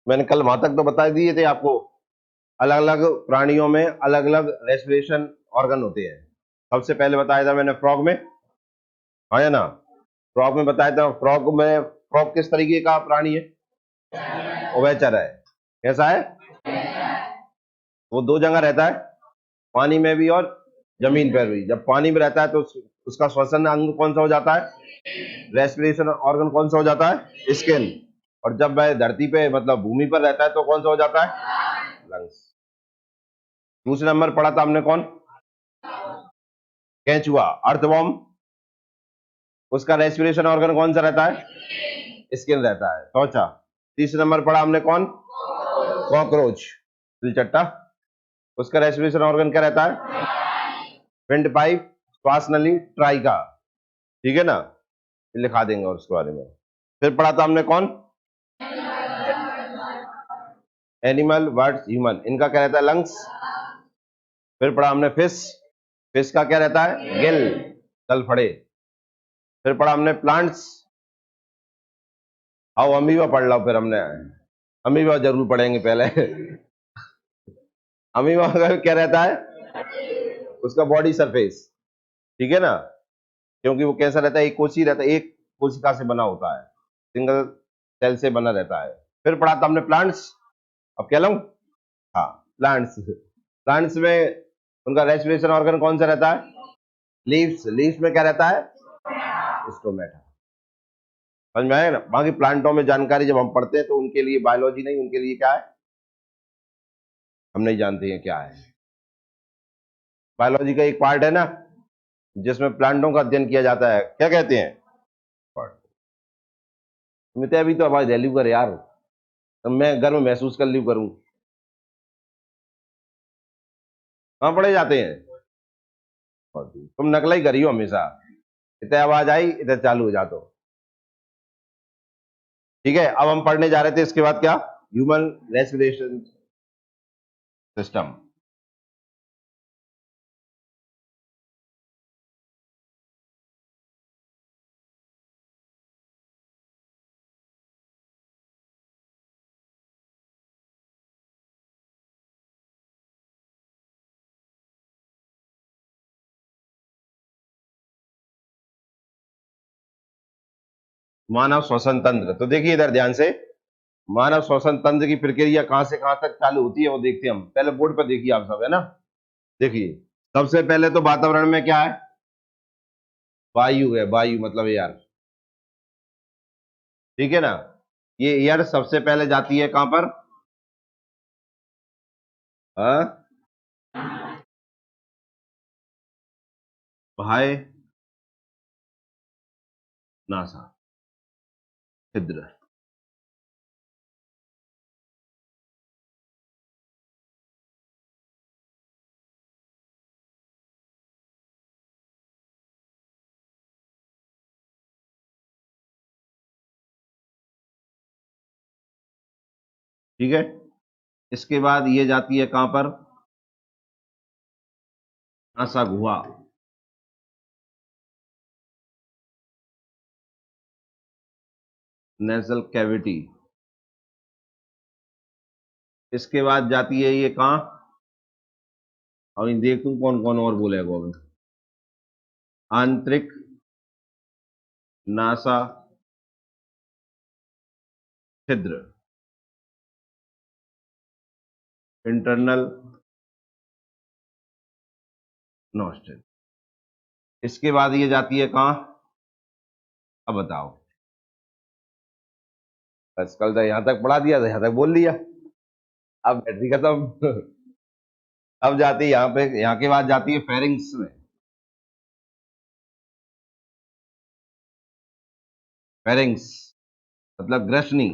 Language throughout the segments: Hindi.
मैंने कल वहां तक तो बता दिए थे आपको। अलग अलग प्राणियों में अलग अलग रेस्पिरेशन ऑर्गन होते हैं। सबसे पहले बताया था मैंने फ्रॉग में, हाँ या ना? फ्रॉग में बताया था। फ्रॉग किस तरीके का प्राणी है? उभयचर है। कैसा है? वो दो जगह रहता है, पानी में भी और जमीन पर भी। जब पानी में रहता है तो उसका श्वसन अंग कौन सा हो जाता है? रेस्पिरेशन ऑर्गन कौन सा हो जाता है? स्किन। और जब वह धरती पे मतलब भूमि पर रहता है तो कौन सा हो जाता है? लंग्स। दूसरे नंबर पढ़ा था हमने कौन? केंचुआ, अर्थवॉर्म। उसका रेस्पिरेशन ऑर्गन कौन सा रहता है? स्किन रहता है। चौथा। तीसरे नंबर पढ़ा हमने कौन? कॉकरोच, तिलचट्टा। उसका रेस्पिरेशन ऑर्गन क्या रहता है? विंड पाइप, श्वास नली, ट्राइका। ठीक है ना? ये लिखा देंगे और उसके बारे में। फिर पढ़ा था हमने कौन? एनिमल, बर्ड्स, ह्यूमन, इनका क्या रहता है? लंग्स। फिर पढ़ा हमने फिश, फिश का क्या रहता है? गिल, तलफड़े। फिर पढ़ा हमने प्लांट्स। आओ अमीबा पढ़ लो फिर हमने। अमीबा जरूर पढ़ेंगे पहले। अमीबा का क्या रहता है? उसका बॉडी सरफेस। ठीक है ना? क्योंकि वो कैसा रहता है? एक कोशी रहता है, एक कोशिका से बना होता है, सिंगल सेल से बना रहता है। फिर पढ़ा था हमने प्लांट्स। अब कह लूं? हाँ, प्लांट्स। प्लांट्स में उनका रेस्पिरेशन ऑर्गन कौन सा रहता है? लीव्स। लीव्स में क्या रहता है? स्टोमेटा। समझ में आया ना? बाकी प्लांटों में जानकारी जब हम पढ़ते हैं तो उनके लिए बायोलॉजी नहीं, उनके लिए क्या है हम नहीं जानते हैं क्या है। बायोलॉजी का एक पार्ट है ना जिसमें प्लांटों का अध्ययन किया जाता है, क्या कहते हैं? मित्र अभी तो आवाज वैल्यू कर यार, तो मैं घर में महसूस कर लियो करूं। कहाँ पढ़े जाते हैं? तुम नकल ही करियो हमेशा। इतने आवाज आई इधर चालू हो जातो। ठीक है, अब हम पढ़ने जा रहे थे इसके बाद क्या? Human respiration system. मानव श्वसन तंत्र, तो देखिए इधर ध्यान से। मानव श्वसन तंत्र की प्रक्रिया कहां से कहां तक चालू होती है वो देखते हैं हम। पहले बोर्ड पर देखिए आप सब, है ना? देखिए, सबसे पहले तो वातावरण में क्या है? वायु है। वायु मतलब एयर। ठीक है ना? ये एयर सबसे पहले जाती है कहां पर? हाँ? बाह्य नासा छिद्र। ठीक है, इसके बाद ये जाती है कहां पर? नासा गुहा, नेजल कैविटी। इसके बाद जाती है ये कहां? और देख तू कौन कौन और बोलेगा अभी। आंतरिक नासा छिद्र, इंटरनल नॉस्ट्रिल। इसके बाद ये जाती है कहां? अब बताओ। बस कल तो यहां तक पढ़ा दिया था, यहां तक बोल दिया। अब बैटरी खत्म। अब जाती है यहाँ पे, यहाँ के बाद जाती है फेरिंग्स में। फेरिंग्स मतलब ग्रसनी।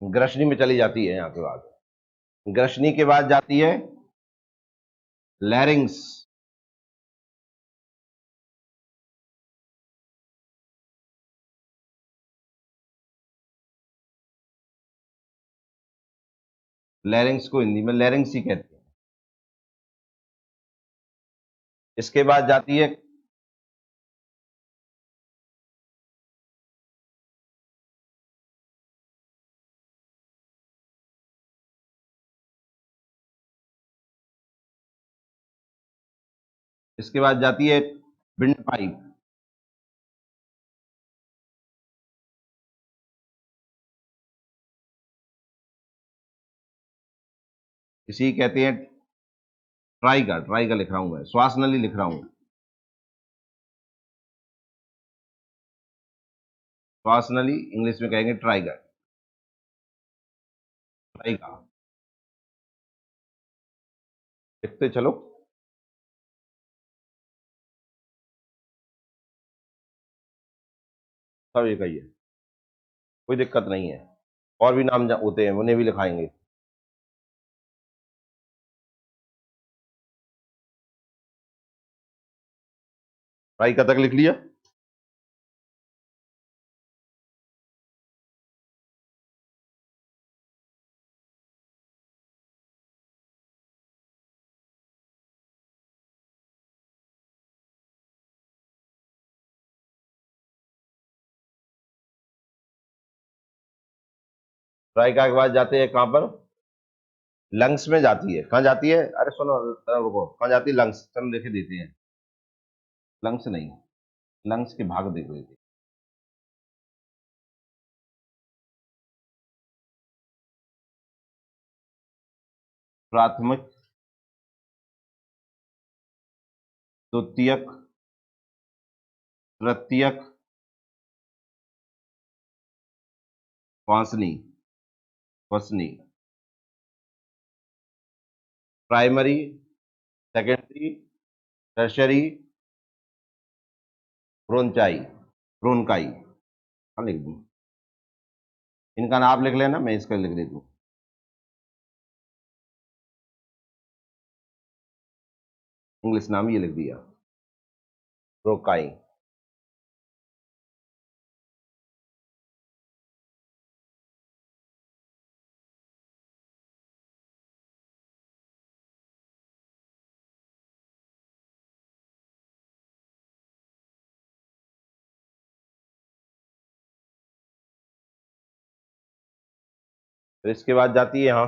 ग्रसनी में चली जाती है यहाँ के बाद। ग्रसनी के बाद जाती है लैरिंग्स। लैरिंग्स को हिंदी में लैरिंग्स ही कहते हैं। इसके बाद जाती है इसके बाद जाती है विंड पाइप, इसी कहते हैं ट्राइगा लिख रहा हूं मैं, श्वास नली लिख रहा हूं, श्वास नली इंग्लिश में कहेंगे ट्राइगा, ट्राइगा लिखते चलो। सब एक ही है, कोई दिक्कत नहीं है, और भी नाम होते हैं उन्हें भी लिखाएंगे। ट्राइगा तक लिख लिया। ट्राइका के बाद जाते हैं कहां पर, लंग्स में जाती है। कहां जाती है, अरे सुनो रुको, कहां जाती है, लंग्स, चलो लिखे देते हैं। लंग्स नहीं, लंग्स के भाग देख लेते हैं। प्राथमिक, द्वितीयक, तृतीयक, श्वासनी, श्वसनी, प्राइमरी, सेकेंडरी, टर्शरी, ब्रोंचाई, ब्रोनकाई। हाँ लिख दूं, इनका नाम लिख लेना, मैं इसका लिख देता हूँ। इंग्लिश नाम ये लिख दिया, ब्रोकाई। फिर इसके बाद जाती है यहाँ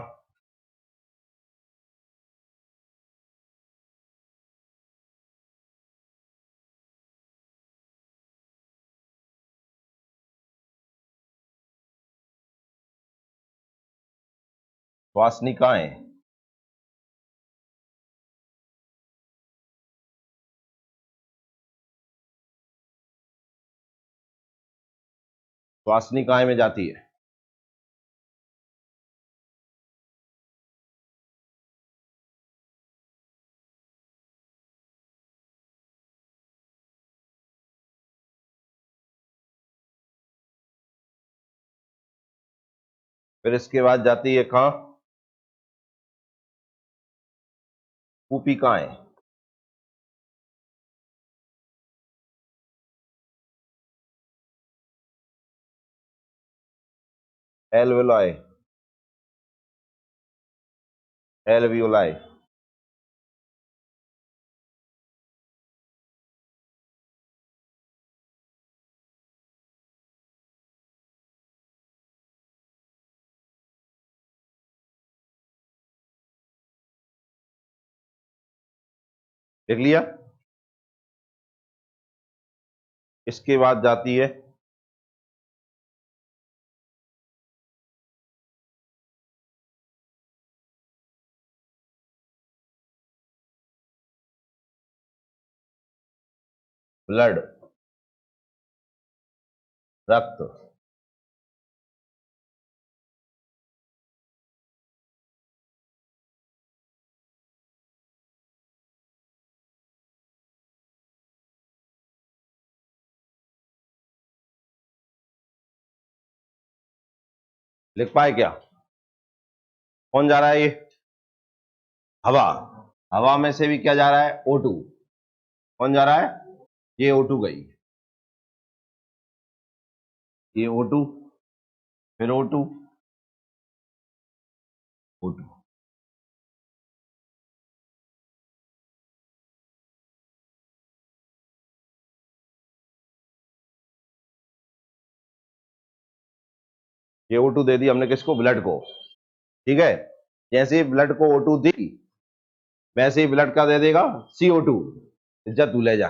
श्वासनिकाएं, श्वासनिकाएं में जाती है। फिर इसके बाद जाती है कहाँ, कूपिकाएं, एल्वेलाई, एल्वियोलाई। लिख लिया। इसके बाद जाती है ब्लड, रक्त। लिख पाए क्या, कौन जा रहा है ये, हवा, हवा में से भी क्या जा रहा है, O2, कौन जा रहा है, ये O2 गई, ये O2, फिर O2, O2। ये O2 दे दी हमने किसको, ब्लड को, ठीक है। जैसे ही ब्लड को O2 दी, वैसे ही ब्लड का दे देगा CO2, इज्जत तू ले जा,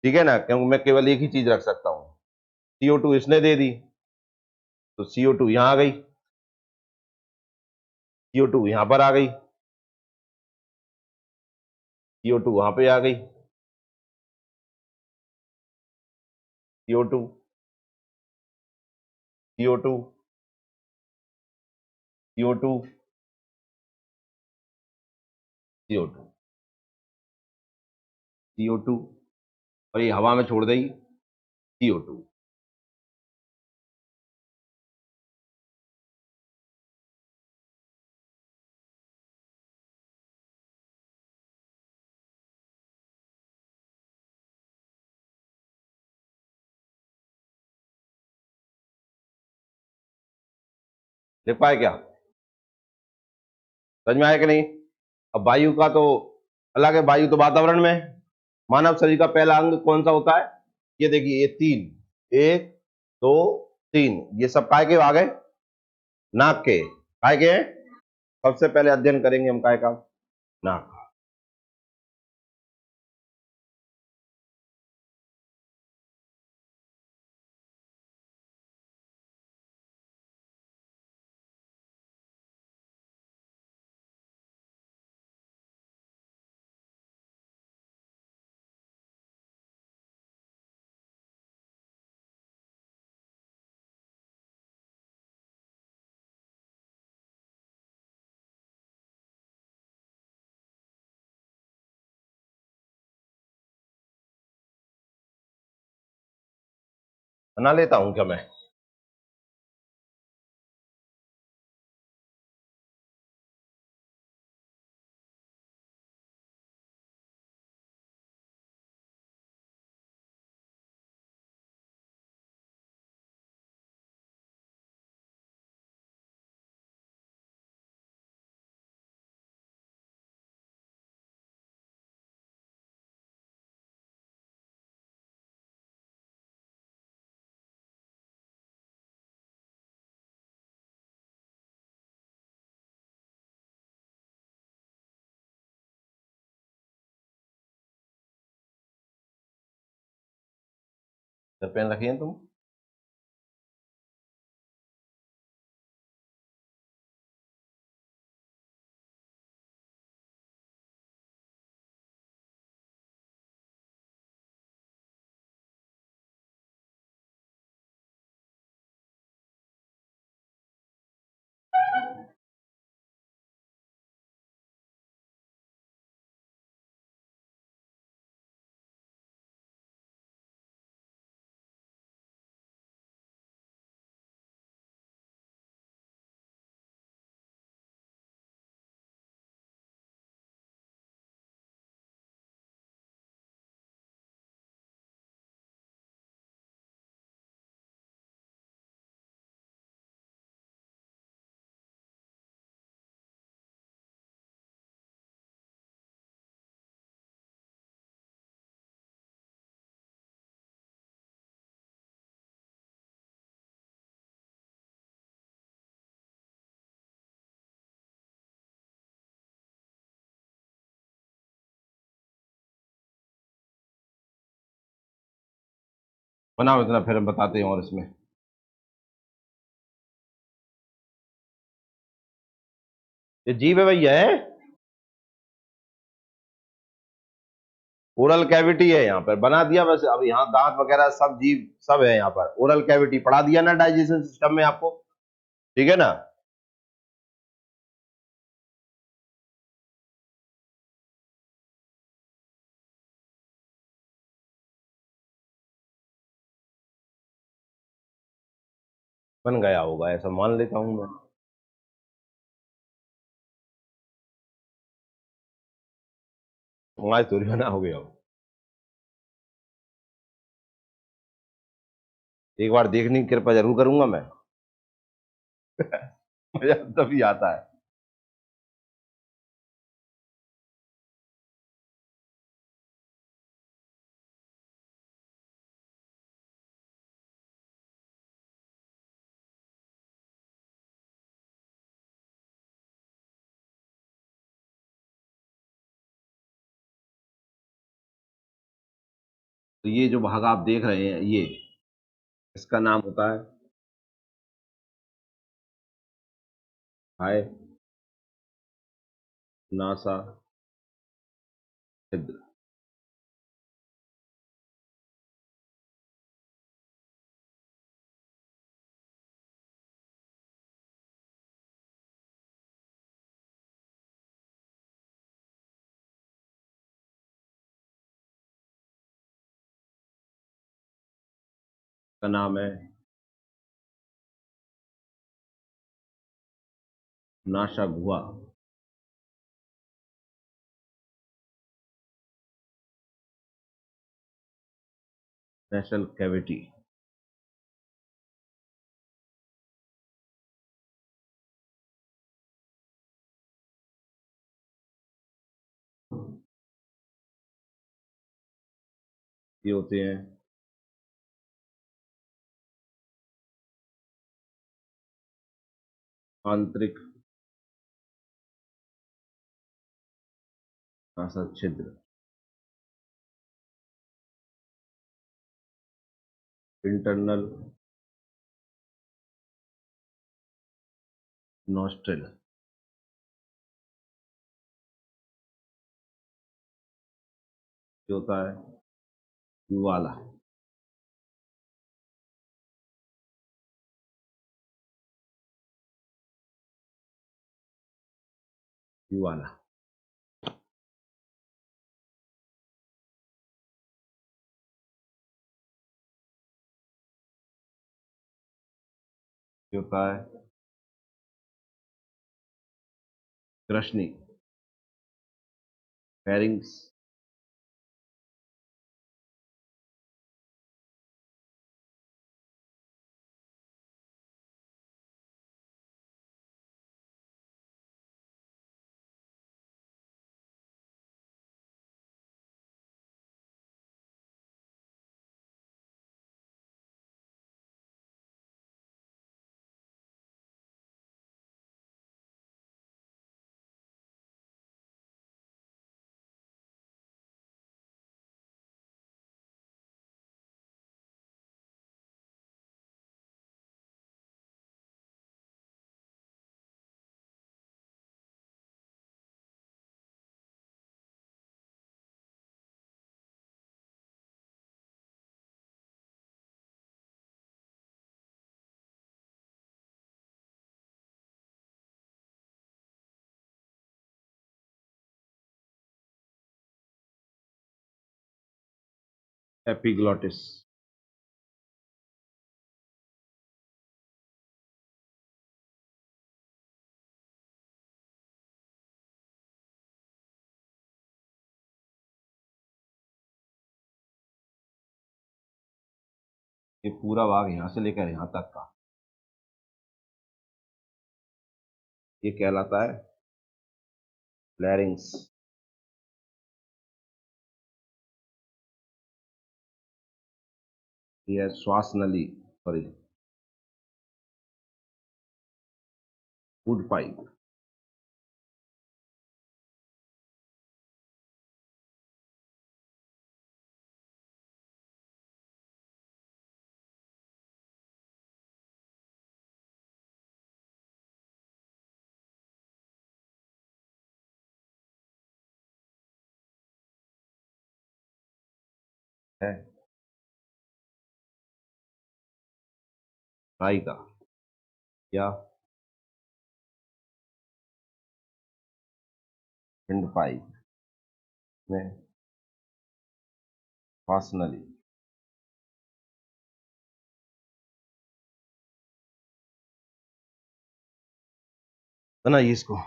ठीक है ना, क्योंकि मैं केवल एक ही चीज रख सकता हूँ। CO2 इसने दे दी, तो CO2 यहां आ गई, CO2 यहां पर आ गई, CO2 वहां पे आ गई, CO2, CO2, CO2, CO2, CO2, और ये हवा में छोड़ देगी CO2। देख पाए क्या, समझ में आया कि नहीं? अब वायु का तो अलग है, वायु तो वातावरण में है। मानव शरीर का पहला अंग कौन सा होता है? ये देखिए, ये तीन, एक, दो, तीन, ये सब काय के आ गए? नाक के। काय के हैं? सबसे पहले अध्ययन करेंगे हम काय का? नाक। बना लेता हूं क्या मैं? जब पेन रखिए तुम। बनाओ इतना, फिर हम बताते हैं और इसमें। ये जीभ है भैया, है ओरल कैविटी है यहाँ पर, बना दिया बस। अब यहाँ दांत वगैरह सब, जीभ सब है यहाँ पर। ओरल कैविटी पढ़ा दिया ना डाइजेशन सिस्टम में आपको, ठीक है ना? बन गया होगा, ऐसा मान लेता हूं मैं। आज थोड़ी बना हो गया हो। एक बार देखने की कृपा जरूर करूंगा मैं। मजा तभी आता है। तो ये जो भाग आप देख रहे हैं, ये इसका नाम होता है हाय नासा छिद्र। का नाम है नासा गुहा नेशनल कैविटी। ये होते हैं आंतरिक नासा छिद्र, इंटरनल नॉस्ट्रिल। ये होता है युवाला। युवाला ये होता है कृष्णी फेरिंग्स। एपिग्लॉटिस। ये पूरा भाग यहां से लेकर यहां तक का ये कहलाता है लैरिंग्स। ये है श्वास नली, सॉरी, फूड पाइप। है राई का या विंड पाइप में श्वास नली। बनाइए इसको।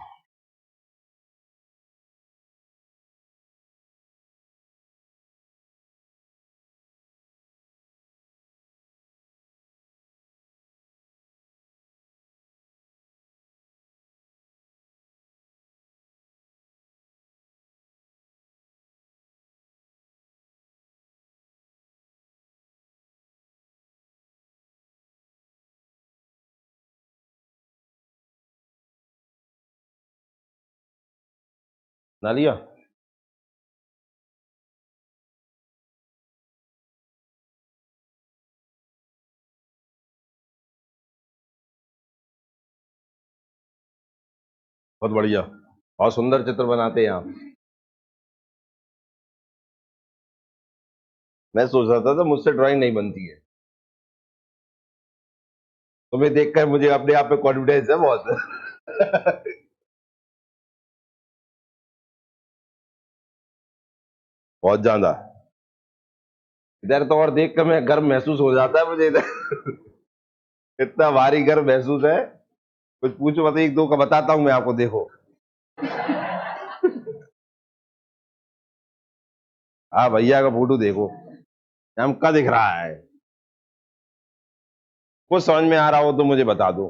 ना लिया। बहुत बढ़िया, बहुत सुंदर चित्र बनाते हैं आप। मैं सोच रहा था मुझसे ड्राइंग नहीं बनती है। तुम्हें देखकर मुझे अपने आप पे कॉन्फिडेंस है बहुत। बहुत ज्यादा। इधर तो और देख कर मैं गर्व महसूस हो जाता है मुझे इधर। इतना भारी गर्व महसूस है, कुछ पूछो मत, एक दो का बताता हूं मैं आपको, देखो। हाँ, भैया का फोटो देखो, चमका दिख रहा है। कुछ समझ में आ रहा हो तो मुझे बता दो।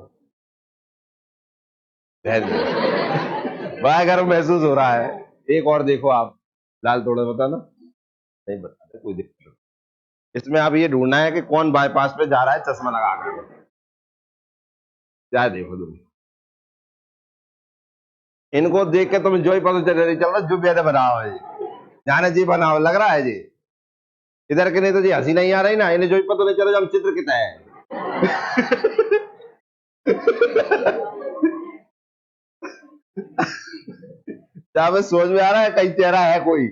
Very good. बड़ा गर्व महसूस हो रहा है। एक और देखो आप, लाल थोड़ा बताना। नहीं बताते, कोई दिक्कत नहीं। इसमें आप ये ढूंढना है कि कौन बाईपास पे जा रहा है चश्मा लगा कर। क्या देखो तुम, इनको देख के तुम्हें जो ही पता चल रही चल रहा जो भी बना हुआ है, जाने जी बना हुआ लग रहा है जी। इधर के नहीं तो जी हंसी नहीं आ रही ना, इन्हें जो ही पता नहीं चला हम चित्र कितना है। क्या हमें समझ में आ रहा है कहीं चेहरा है कोई,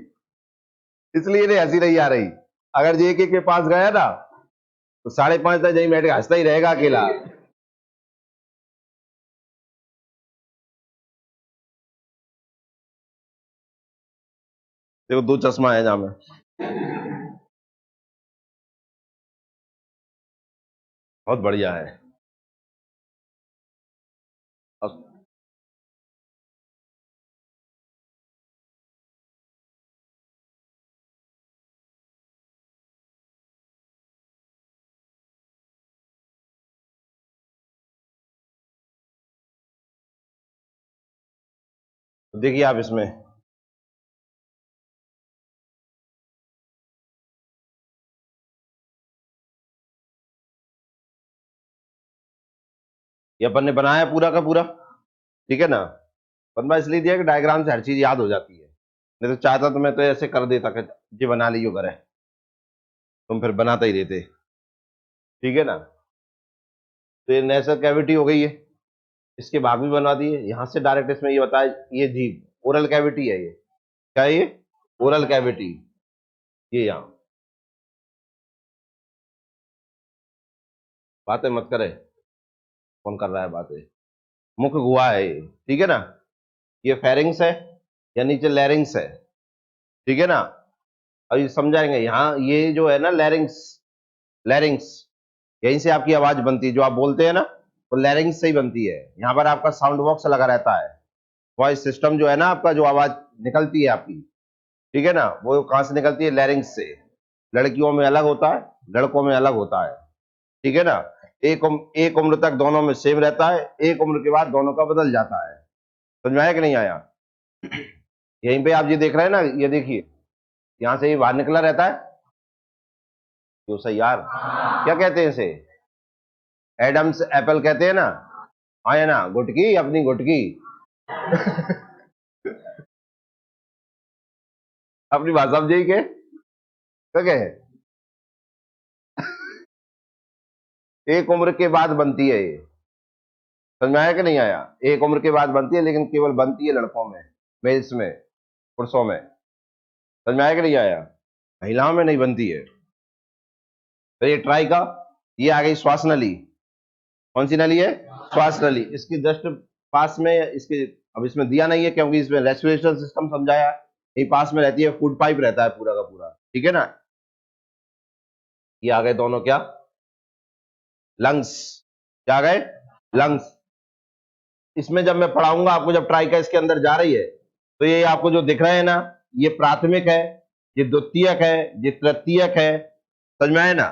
इसलिए इन्हें हंसी नहीं आ रही। अगर जेके के पास गया ना तो 5:30 तक यही बैठ के हंसता ही रहेगा अकेला। देखो, दो चश्मा है जहां में। बहुत बढ़िया है। अब देखिए आप इसमें, ये अपन ने बनाया पूरा का पूरा, ठीक है ना। बनवा इसलिए दिया कि डायग्राम से हर चीज याद हो जाती है। नहीं तो चाहता तो मैं तो ऐसे कर देता कि जी बना लियो करे, तुम फिर बनाता ही रहते। ठीक है ना। तो ये नेशनल कैविटी हो गई है, इसके भाग भी बनवा दिए यहाँ से डायरेक्ट। इसमें ये बताया, ये जीभ ओरल कैविटी है ये। क्या है ये? Oral cavity. ये यहाँ, बातें मत करे, कौन कर रहा है बातें। मुख गुहा है ये, ठीक है ना। ये फेरिंग्स है या नीचे लैरिंग्स है, ठीक है ना। अब ये समझाएंगे यहाँ, ये जो है ना लैरिंग्स, लैरिंग्स, यहीं से आपकी आवाज बनती है, जो आप बोलते हैं ना वो लैरिंग्स से ही बनती है। यहाँ पर आपका साउंड बॉक्स लगा रहता है, वॉइस सिस्टम जो है ना आपका, जो आवाज निकलती है आपकी, ठीक है ना, वो कहाँ से निकलती है? लैरिंग्स से। लड़कियों में अलग होता है, लड़कों में अलग होता है, ठीक है ना। एक उम्र तक दोनों में सेम रहता है, एक उम्र के बाद दोनों का बदल जाता है। समझ में आया कि नहीं आया? यहीं पे आप ये देख रहे हैं ना, ये देखिए, यहाँ से ये बाहर निकला रहता है। जो सही यार, क्या कहते हैं इसे? एडम्स एप्पल कहते हैं ना। हाँ या ना, गुटकी अपनी गुटकी। अपनी बात समझे के, क्या कहे? एक उम्र के बाद बनती है ये। समझ में आया कि नहीं आया? एक उम्र के बाद बनती है, लेकिन केवल बनती है लड़कों में, मेल्स में, पुरुषों में। समझ में आया कि नहीं आया? महिलाओं में नहीं बनती है। तो ये ट्राई का, ये आ गई श्वास नली। कौन सी नली है? श्वास नली। इसकी जस्ट पास में इसके, अब इसमें दिया नहीं है क्योंकि इसमें रेस्पिरेशन सिस्टम समझाया, यही पास में रहती है, फूड पाइप रहता है पूरा का पूरा, ठीक है ना। ये आ गए दोनों क्या? लंग्स। क्या आ गए? लंग्स। इसमें जब मैं पढ़ाऊंगा आपको, जब ट्राई का इसके अंदर जा रही है, तो ये आपको जो दिख रहे हैं ना, ये प्राथमिक है, ये द्वितीयक है, ये तृतीयक है। समझ में आया ना?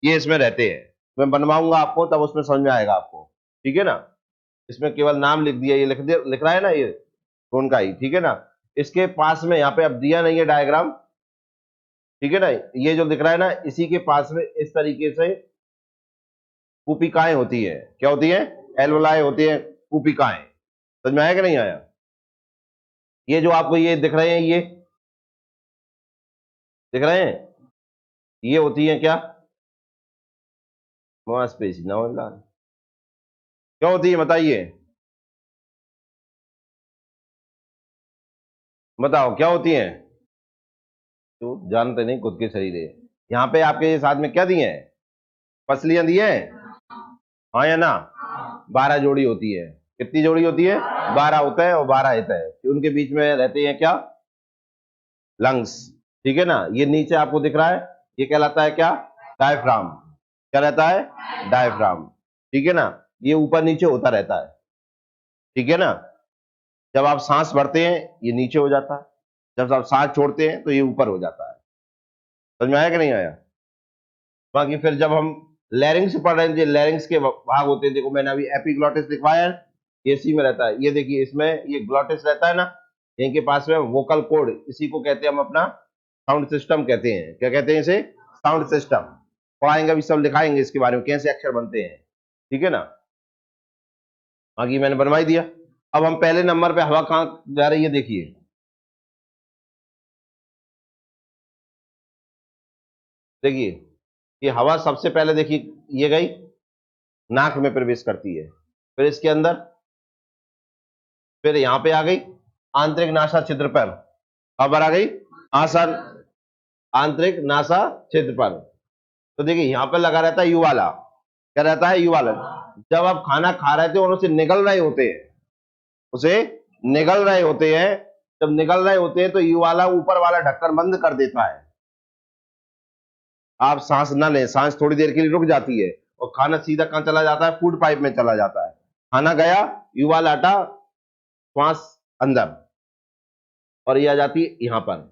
ये इसमें रहते हैं। मैं बनवाऊंगा आपको तब उसमें समझ में आएगा आपको, ठीक है ना। इसमें केवल नाम लिख दिया, ये लिख रहा है ना ये, तो उनका ही, ठीक है ना। इसके पास में यहाँ पे अब दिया नहीं है डायग्राम, ठीक है ना। ये जो दिख रहा है ना, इसी के पास में इस तरीके से कूपिकाएं होती है। क्या होती है? एल्वोलाई होती है, कूपिकाएं। समझ में आया कि नहीं आया? ये जो आपको ये दिख रहे हैं, ये दिख रहे हैं, ये होती है क्या? मांसपेशी, नवल। क्या होती है बताइए? बताओ क्या होती हैं? तो जानते नहीं खुद के शरीर है। यहाँ पे आपके साथ में क्या दिए हैं? पसलियां दिए हैं, हाँ या ना? 12 जोड़ी होती है। कितनी जोड़ी होती है? 12 होता है और 12 रहता है। उनके बीच में रहते हैं क्या? लंग्स। ठीक है ना? ये नीचे आपको दिख रहा है, ये कहलाता है क्या? डायफ्राम। क्या रहता है? डायफ्राम। ठीक है ना? ये ऊपर नीचे होता रहता है। ठीक है ना? जब आप सांस भरते हैं ये नीचे हो जाता है, जब आप सांस छोड़ते हैं तो ये ऊपर हो जाता है। समझ में आया कि नहीं आया? बाकी फिर जब हम लैरिंग्स पढ़ रहे हैं, लैरिंग्स के भाग होते हैं, देखो मैंने अभी एपिग्लॉटिस लिखवाया है, ये इसी में रहता है। ये देखिए इसमें ये ग्लॉटिस रहता है ना, यहीं के पास में वोकल कोड, इसी को कहते हैं हम अपना साउंड सिस्टम कहते हैं। क्या कहते हैं इसे? Sound system. पढ़ाएंगे अभी, सब लिखाएंगे इसके बारे में, कैसे अक्षर बनते हैं। ठीक है ना? बाकी मैंने बनवाई दिया। अब हम पहले नंबर पे हवा कहाँ जा रही है देखिए। देखिए ये हवा सबसे पहले देखिए ये गई नाक में प्रवेश करती है, फिर इसके अंदर, फिर यहां पे आ गई आंतरिक नासा छिद्र पर। खबर आ गई आसन, आंतरिक नासा छिद्र पर। तो देखिए यहां पर लगा रहता है यू वाला। क्या रहता है? यू वाला। जब आप खाना खा रहे थे और उसे निगल रहे होते हैं, उसे निगल रहे होते हैं, जब निगल रहे होते हैं तो यू वाला ऊपर वाला ढक्कन बंद कर देता है। आप सांस ना लें, सांस थोड़ी देर के लिए रुक जाती है और खाना सीधा कहां चला जाता है? फूड पाइप में चला जाता है। खाना गया, यू वाला हटा, श्वास अंदर, और ये आ जाती है यहां पर।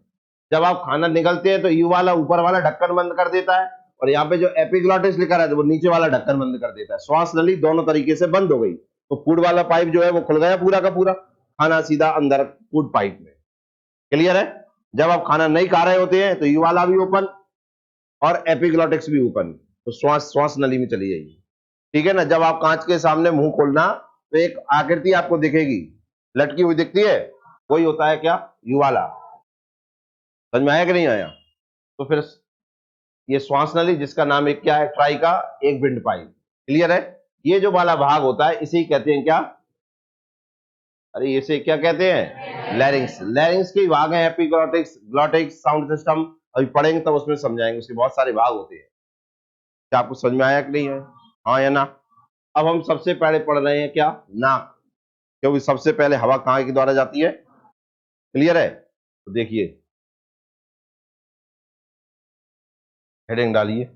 जब आप खाना निगलते हैं तो यू वाला ऊपर वाला ढक्कन बंद कर देता है, और यहाँ पे जो एपिग्लॉटिस लिखा रहता है वो नीचे वाला ढक्कन बंद कर देता है। श्वास नली दोनों तरीके से बंद हो गई, तो फूड वाला पाइप जो है वो खुल गया पूरा का पूरा, खाना सीधा अंदर फूड पाइप में। क्लियर है? जब आप खाना नहीं खा रहे होते हैं तो यू वाला भी ओपन और एपिग्लॉटिक्स भी ओपन, तो श्वास श्वास नली में चली जाएगी। ठीक है ना? जब आप कांच के सामने मुंह खोलना तो एक आकृति आपको दिखेगी, लटकी हुई दिखती है, वही होता है क्या? यू वाला। समझ में आया कि नहीं आया? तो फिर ये श्वास नली, जिसका नाम एक क्या है? ट्राइका, एक विंड पाइप। क्लियर है? ये जो वाला भाग होता है इसे कहते हैं क्या? अरे इसे क्या कहते हैं? लैरिंग्स। लैरिंग्स के भाग हैं एपिग्लॉटिक्स, ग्लॉटिक्स, साउंड सिस्टम। अभी पढ़ेंगे तब उसमें समझाएंगे, उसके बहुत सारे भाग होते हैं। क्या आपको समझ में आया कि नहीं है? हाँ या ना? अब हम सबसे पहले पढ़ रहे हैं क्या? नाक। क्योंकि सबसे पहले हवा कहाँ के द्वारा जाती है? क्लियर है? तो देखिए हेडिंग डालिए।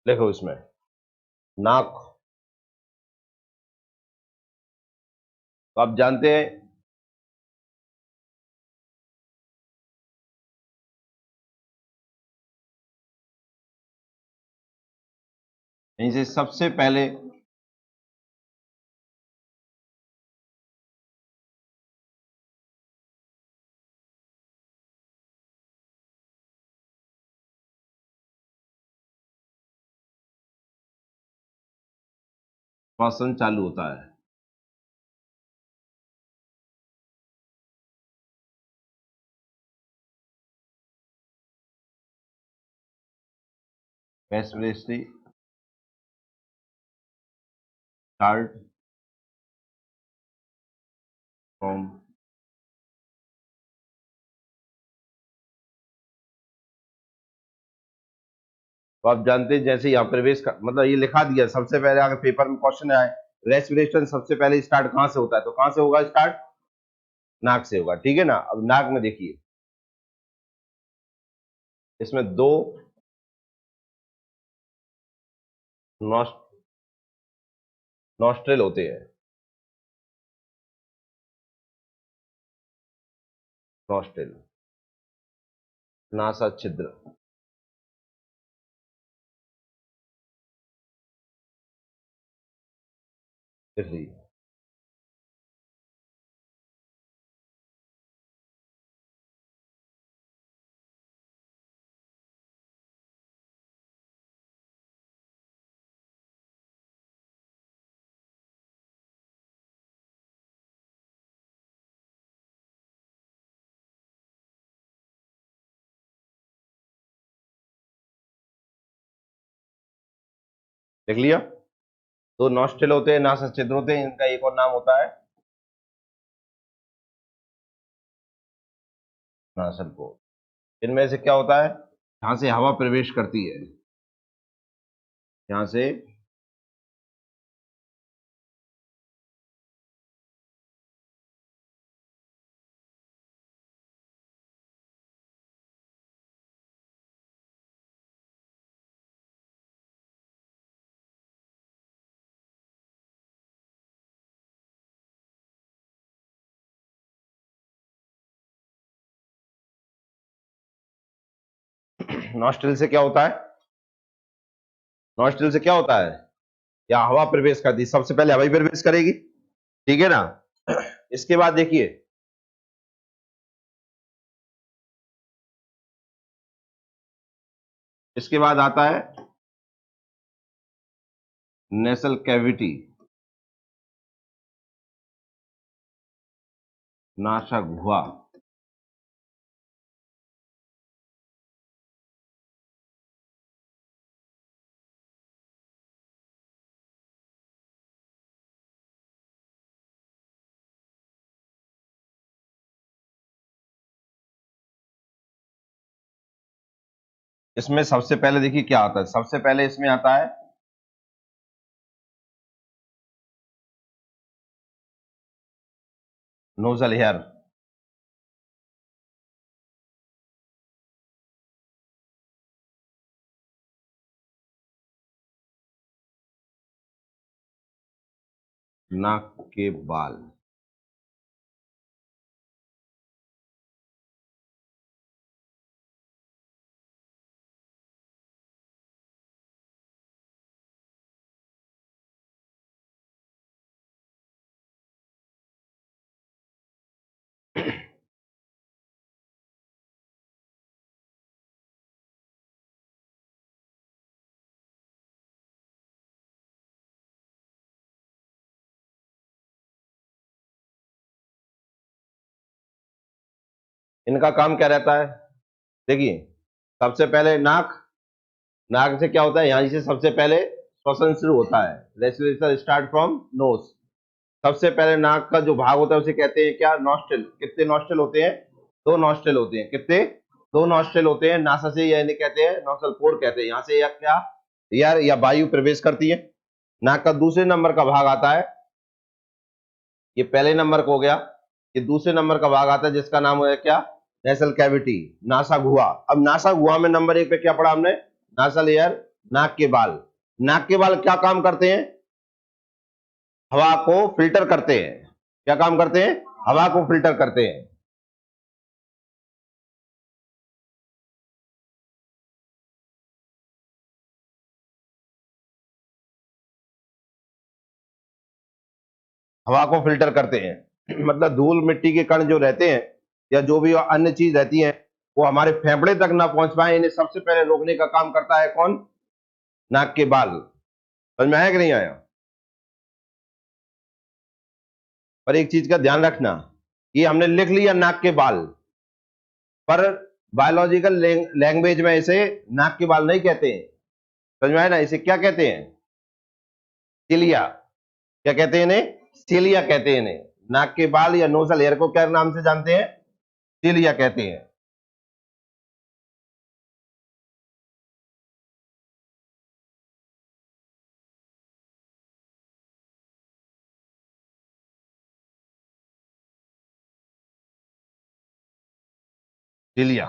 देखो इसमें नाक, तो आप जानते हैं इनसे सबसे पहले श्वसन चालू होता है। रेस्पिरेटरी स्टार्ट फ्रॉम, तो आप जानते हैं जैसे यहाँ प्रवेश का मतलब ये लिखा दिया सबसे पहले, अगर पेपर में क्वेश्चन आए रेस्पिरेशन सबसे पहले स्टार्ट कहाँ से होता है, तो कहाँ से होगा स्टार्ट? नाक से होगा। ठीक है ना? अब नाक में देखिए इसमें दो नॉस्ट्रिल होते हैं। नॉस्ट्रिल, नासा छिद्र। देखिए देख लिया। दो नॉस्ट्रिल होते हैं, नासा छिद्र होते हैं, इनका एक और नाम होता है नासल पोर। इनमें से क्या होता है, यहां से हवा प्रवेश करती है, यहां से नॉस्ट्रिल से क्या होता है, नॉस्ट्रिल से क्या होता है, या हवा प्रवेश करती है, सबसे पहले हवा ही प्रवेश करेगी, ठीक है ना। इसके बाद देखिए, इसके बाद आता है नेसल कैविटी, नासा गुहा। इसमें सबसे पहले देखिए क्या आता है, सबसे पहले इसमें आता है नोजल हेयर, नाक के बाल। इनका काम क्या रहता है, देखिए सबसे पहले नाक, नाक से क्या होता है, यहां से सबसे पहले श्वसन शुरू होता है, रेस्पिरेशन स्टार्ट फ्रॉम नोज। सबसे पहले नाक का जो भाग होता है उसे कहते हैं क्या, नॉस्ट्रिल। कितने नॉस्ट्रिल होते हैं, दो नॉस्ट्रिल होते हैं, कितने, दो नॉस्ट्रिल होते हैं। नासा से या इन्हें कहते हैं नॉस्ट्रल पोर कहते हैं, यहां से या क्या, एयर या वायु प्रवेश करती है। नाक का दूसरे नंबर का भाग आता है, ये पहले नंबर का हो गया, ये दूसरे नंबर का भाग आता है जिसका नाम है क्या, नेसल कैविटी, नासा गुहा। अब नासा गुहा में नंबर एक पे क्या पढ़ा हमने, नासल एयर, नाक के बाल। नाक के बाल क्या काम करते हैं, हवा को फिल्टर करते हैं। क्या काम करते हैं, हवा को फिल्टर करते हैं। हवा को फिल्टर करते हैं मतलब धूल मिट्टी के कण जो रहते हैं या जो भी अन्य चीज रहती है वो हमारे फेफड़े तक ना पहुंच पाए, इन्हें सबसे पहले रोकने का काम करता है कौन, नाक के बाल। समझ में आया कि नहीं आया। पर एक चीज का ध्यान रखना, ये हमने लिख लिया नाक के बाल, पर बायोलॉजिकल लैंग्वेज में इसे नाक के बाल नहीं कहते हैं। समझ में आया ना, इसे क्या कहते हैं, सिलिया। क्या कहते हैं इन्हें, सिलिया कहते हैं इन्हें। नाक के बाल या नोजल हेयर को क्या नाम से जानते हैं, सिलिया कहते हैं। सिलिया।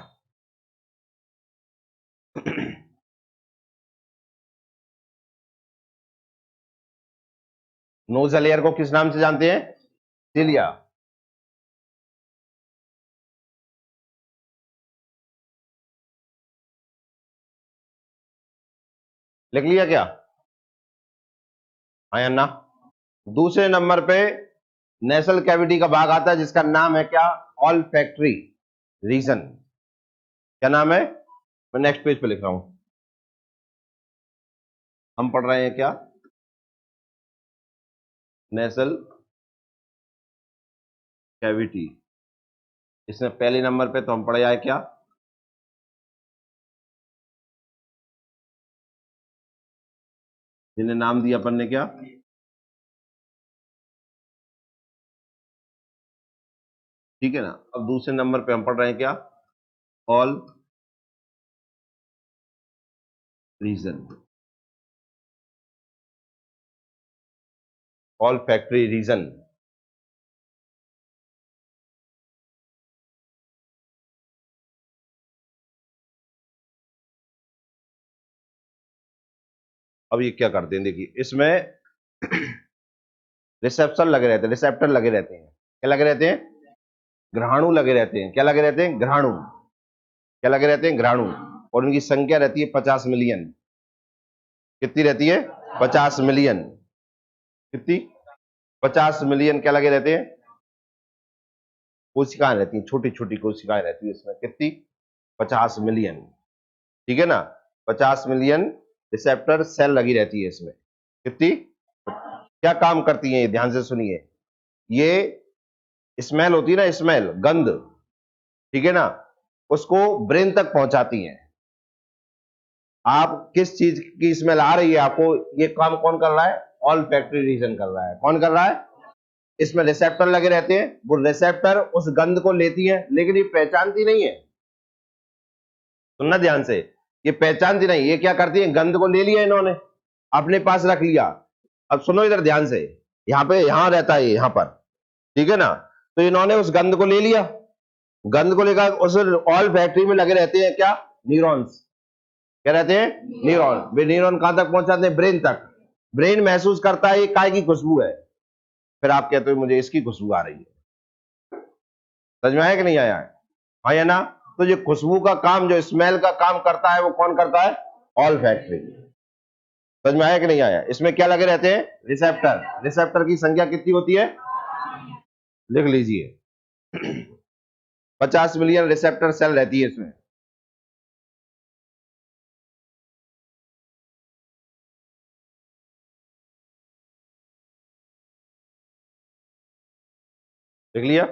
नोजल एयर को किस नाम से जानते हैं, सिलिया। लिख लिया क्या, हाँ या ना। दूसरे नंबर पे नेसल कैविटी का भाग आता है जिसका नाम है क्या, ऑल फैक्ट्री रीजन। क्या नाम है, मैं नेक्स्ट पेज पे लिख रहा हूं। हम पढ़ रहे हैं क्या, नेसल कैविटी। इसमें पहले नंबर पे तो हम पढ़े आए क्या, जिन्हें नाम दिया अपन ने क्या, ठीक है ना। अब दूसरे नंबर पे हम पढ़ रहे हैं क्या, all reason, all factory reason. अब ये क्या करते हैं, देखिए इसमें रिसेप्शन लगे रहते हैं, रिसेप्टर लगे रहते हैं, क्या लगे रहते हैं, ग्रहाणु लगे रहते हैं, क्या लगे रहते हैं, ग्रहाणु, क्या लगे रहते हैं, ग्रहाणु। और उनकी संख्या रहती है 50 मिलियन। कितनी रहती है, 50 मिलियन। कितनी, 50 मिलियन क्या लगे रहते हैं, कोशिकाएं रहती हैं, छोटी छोटी कोशिकाएं रहती है इसमें, कितनी, 50 मिलियन, ठीक है ना। 50 मिलियन रिसेप्टर सेल लगी रहती है इसमें, कितनी, क्या काम करती है, ध्यान से सुनिए। ये स्मेल होती है ना, स्मेल, गंध, ठीक है ना, उसको ब्रेन तक पहुंचाती है। आप किस चीज की स्मेल आ रही है आपको, ये काम कौन कर रहा है, ऑल फैक्ट्री रीजन कर रहा है। कौन कर रहा है, इसमें रिसेप्टर लगे रहते हैं, वो रिसेप्टर उस गंध को लेती है, लेकिन ये पहचानती नहीं है। सुनना ध्यान से, ये पहचानती नहीं, ये क्या करती है, गंध को ले लिया इन्होंने, अपने पास रख लिया। अब सुनो इधर ध्यान से, यहाँ पे, यहाँ रहता है यहाँ पर, ठीक है ना। तो इन्होंने उस गंध को ले लिया, गंध को लेकर उस ऑल फैक्ट्री में लगे रहते हैं क्या, न्यूरॉन्स, क्या रहते हैं, न्यूरॉन। वे न्यूरॉन कहां तक पहुंचाते हैं, ब्रेन तक। ब्रेन महसूस करता है ये काय की खुशबू है, फिर आप कहते हो मुझे इसकी खुशबू आ रही है। समझ में आया कि नहीं आया है, हाँ या ना। तो ये खुशबू का काम, जो स्मेल का काम करता है, वो कौन करता है, ऑल फैक्ट्री। समझ में आया कि नहीं आया। इसमें क्या लगे रहते हैं, रिसेप्टर। रिसेप्टर की संख्या कितनी होती है, लिख लीजिए, 50 मिलियन रिसेप्टर सेल रहती है इसमें। लिख लिया,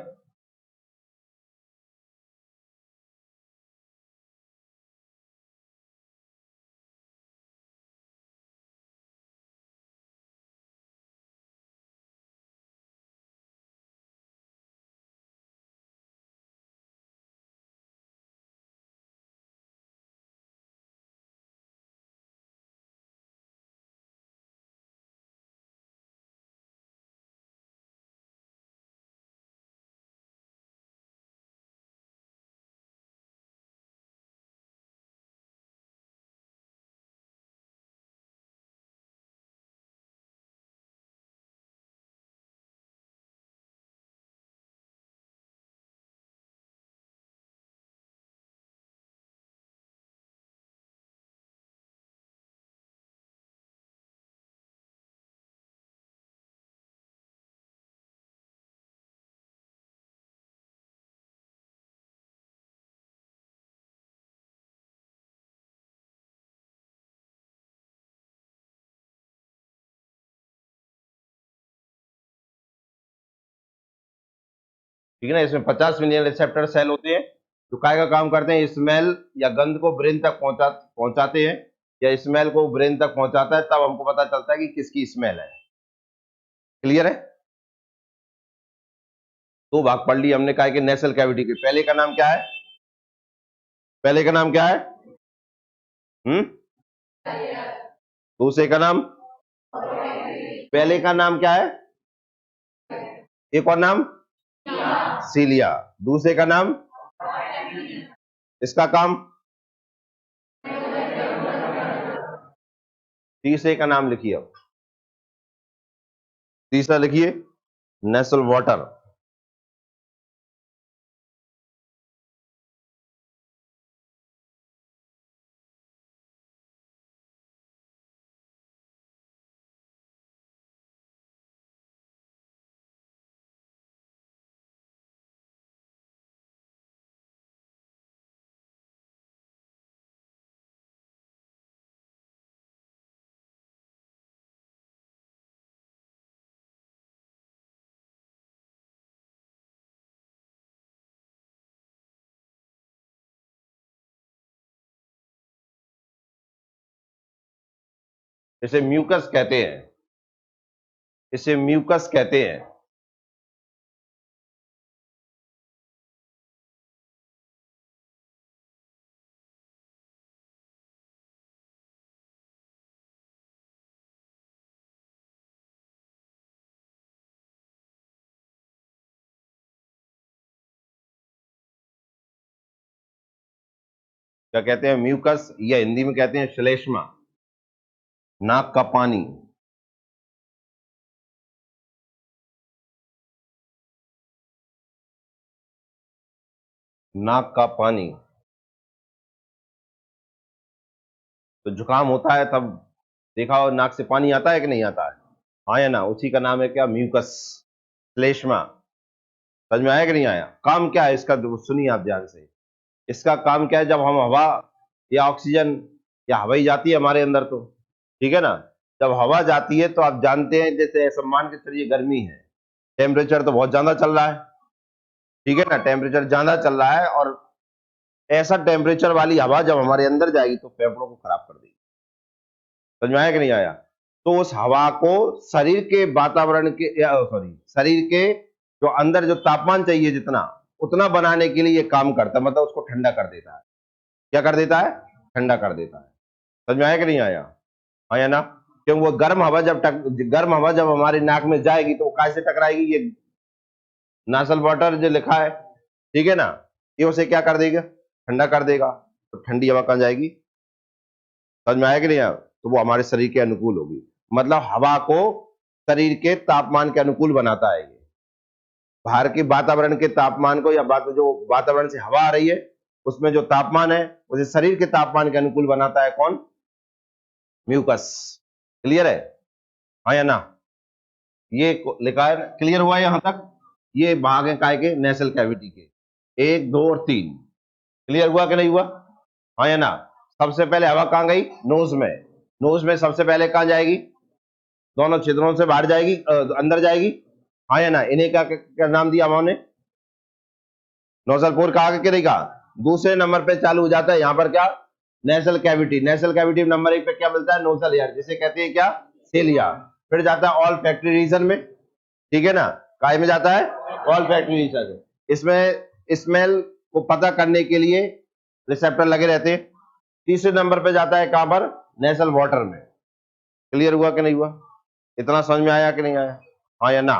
ठीक है ना। इसमें 50 मिलियन रिसेप्टर सेल होते हैं, जो काय का काम करते हैं, स्मेल या गंध को ब्रेन तक पहुंचाते हैं, या स्मेल को ब्रेन तक पहुंचाता है, तब हमको पता चलता है कि किसकी स्मेल है। क्लियर है। दो भाग पढ़ लिए हमने, काय के नेशनल कैविटी के। पहले का नाम क्या है, पहले का नाम क्या है, हम्म, दूसरे का नाम, पहले का नाम क्या है, एक और नाम, सीलिया। दूसरे का नाम, इसका काम, तीसरे का नाम लिखिए। अब तीसरा लिखिए, नेशनल वाटर। इसे म्यूकस कहते हैं, इसे म्यूकस कहते हैं। क्या कहते हैं? म्यूकस, या हिंदी में कहते हैं श्लेष्मा, नाक का पानी। नाक का पानी। तो जुकाम होता है तब देखा हो नाक से पानी आता है कि नहीं आता है? हाँ या ना? उसी का नाम है क्या? म्यूकस, श्लेष्मा। समझ में आया कि नहीं आया? काम क्या है इसका? सुनिए आप ध्यान से। इसका काम क्या है? जब हम हवा या ऑक्सीजन या हवा ही जाती है हमारे अंदर, तो ठीक है ना, जब हवा जाती है तो आप जानते हैं, जैसे ऐसा मान के चलिए गर्मी है, टेम्परेचर तो बहुत ज्यादा चल रहा है, ठीक है ना, टेम्परेचर ज्यादा चल रहा है, और ऐसा टेम्परेचर वाली हवा जब हमारे अंदर जाएगी तो फेफड़ों को खराब कर देगी। समझ में आया कि नहीं आया? तो उस हवा को शरीर के वातावरण के, सॉरी, शरीर के जो अंदर जो तापमान चाहिए जितना, उतना बनाने के लिए ये काम करता है, मतलब उसको ठंडा कर देता है। क्या कर देता है? ठंडा कर देता है। समझ में आया कि नहीं आया? हाँ या ना? क्यों? वो गर्म हवा जब हमारी नाक में जाएगी तो वो कैसे टकराएगी? ये नासल वाटर जो लिखा है, ठीक है ना, ये उसे क्या कर देगा? ठंडा कर देगा। तो ठंडी हवा कहाँ जाएगी? समझ में आया कि नहीं आया? तो वो हमारे शरीर के अनुकूल होगी। मतलब हवा को शरीर के तापमान के अनुकूल बनाता है ये। बाहर के वातावरण के तापमान को, या जो वातावरण से हवा आ रही है उसमें जो तापमान है उसे शरीर के तापमान के अनुकूल बनाता है कौन? म्यूकस। क्लियर है? हाँ या ना? ये लिखा है, क्लियर हुआ यहां तक? ये भाग है काय के? नेसल कैविटी के, 1, 2 और 3। क्लियर हुआ कि नहीं हुआ? हाँ या ना? सबसे पहले हवा कहां गई? नोज में। नोज में सबसे पहले कहां जाएगी? दोनों छिद्रों से बाहर जाएगी, अंदर जाएगी। हाँ या ना? इन्हें क्या नाम दिया हमने? नोजल पोर कहा कि नहीं कहा? दूसरे नंबर पे चालू हो जाता है यहाँ पर क्या? Nasal cavity. Nasal cavity number 1 पे क्या मिलता है? नोजल एयर, जिसे कहते हैं क्या? सेलिया। फिर जाता है ऑल फैक्ट्री रीजन में, ठीक है ना, काय में जाता है? All factory region. इसमें स्मेल को पता करने के लिए रिसेप्टर लगे रहते हैं। तीसरे नंबर पे जाता है कहां पर? नेसल वाटर में। क्लियर हुआ कि नहीं हुआ? इतना समझ में आया कि नहीं आया? हाँ या ना?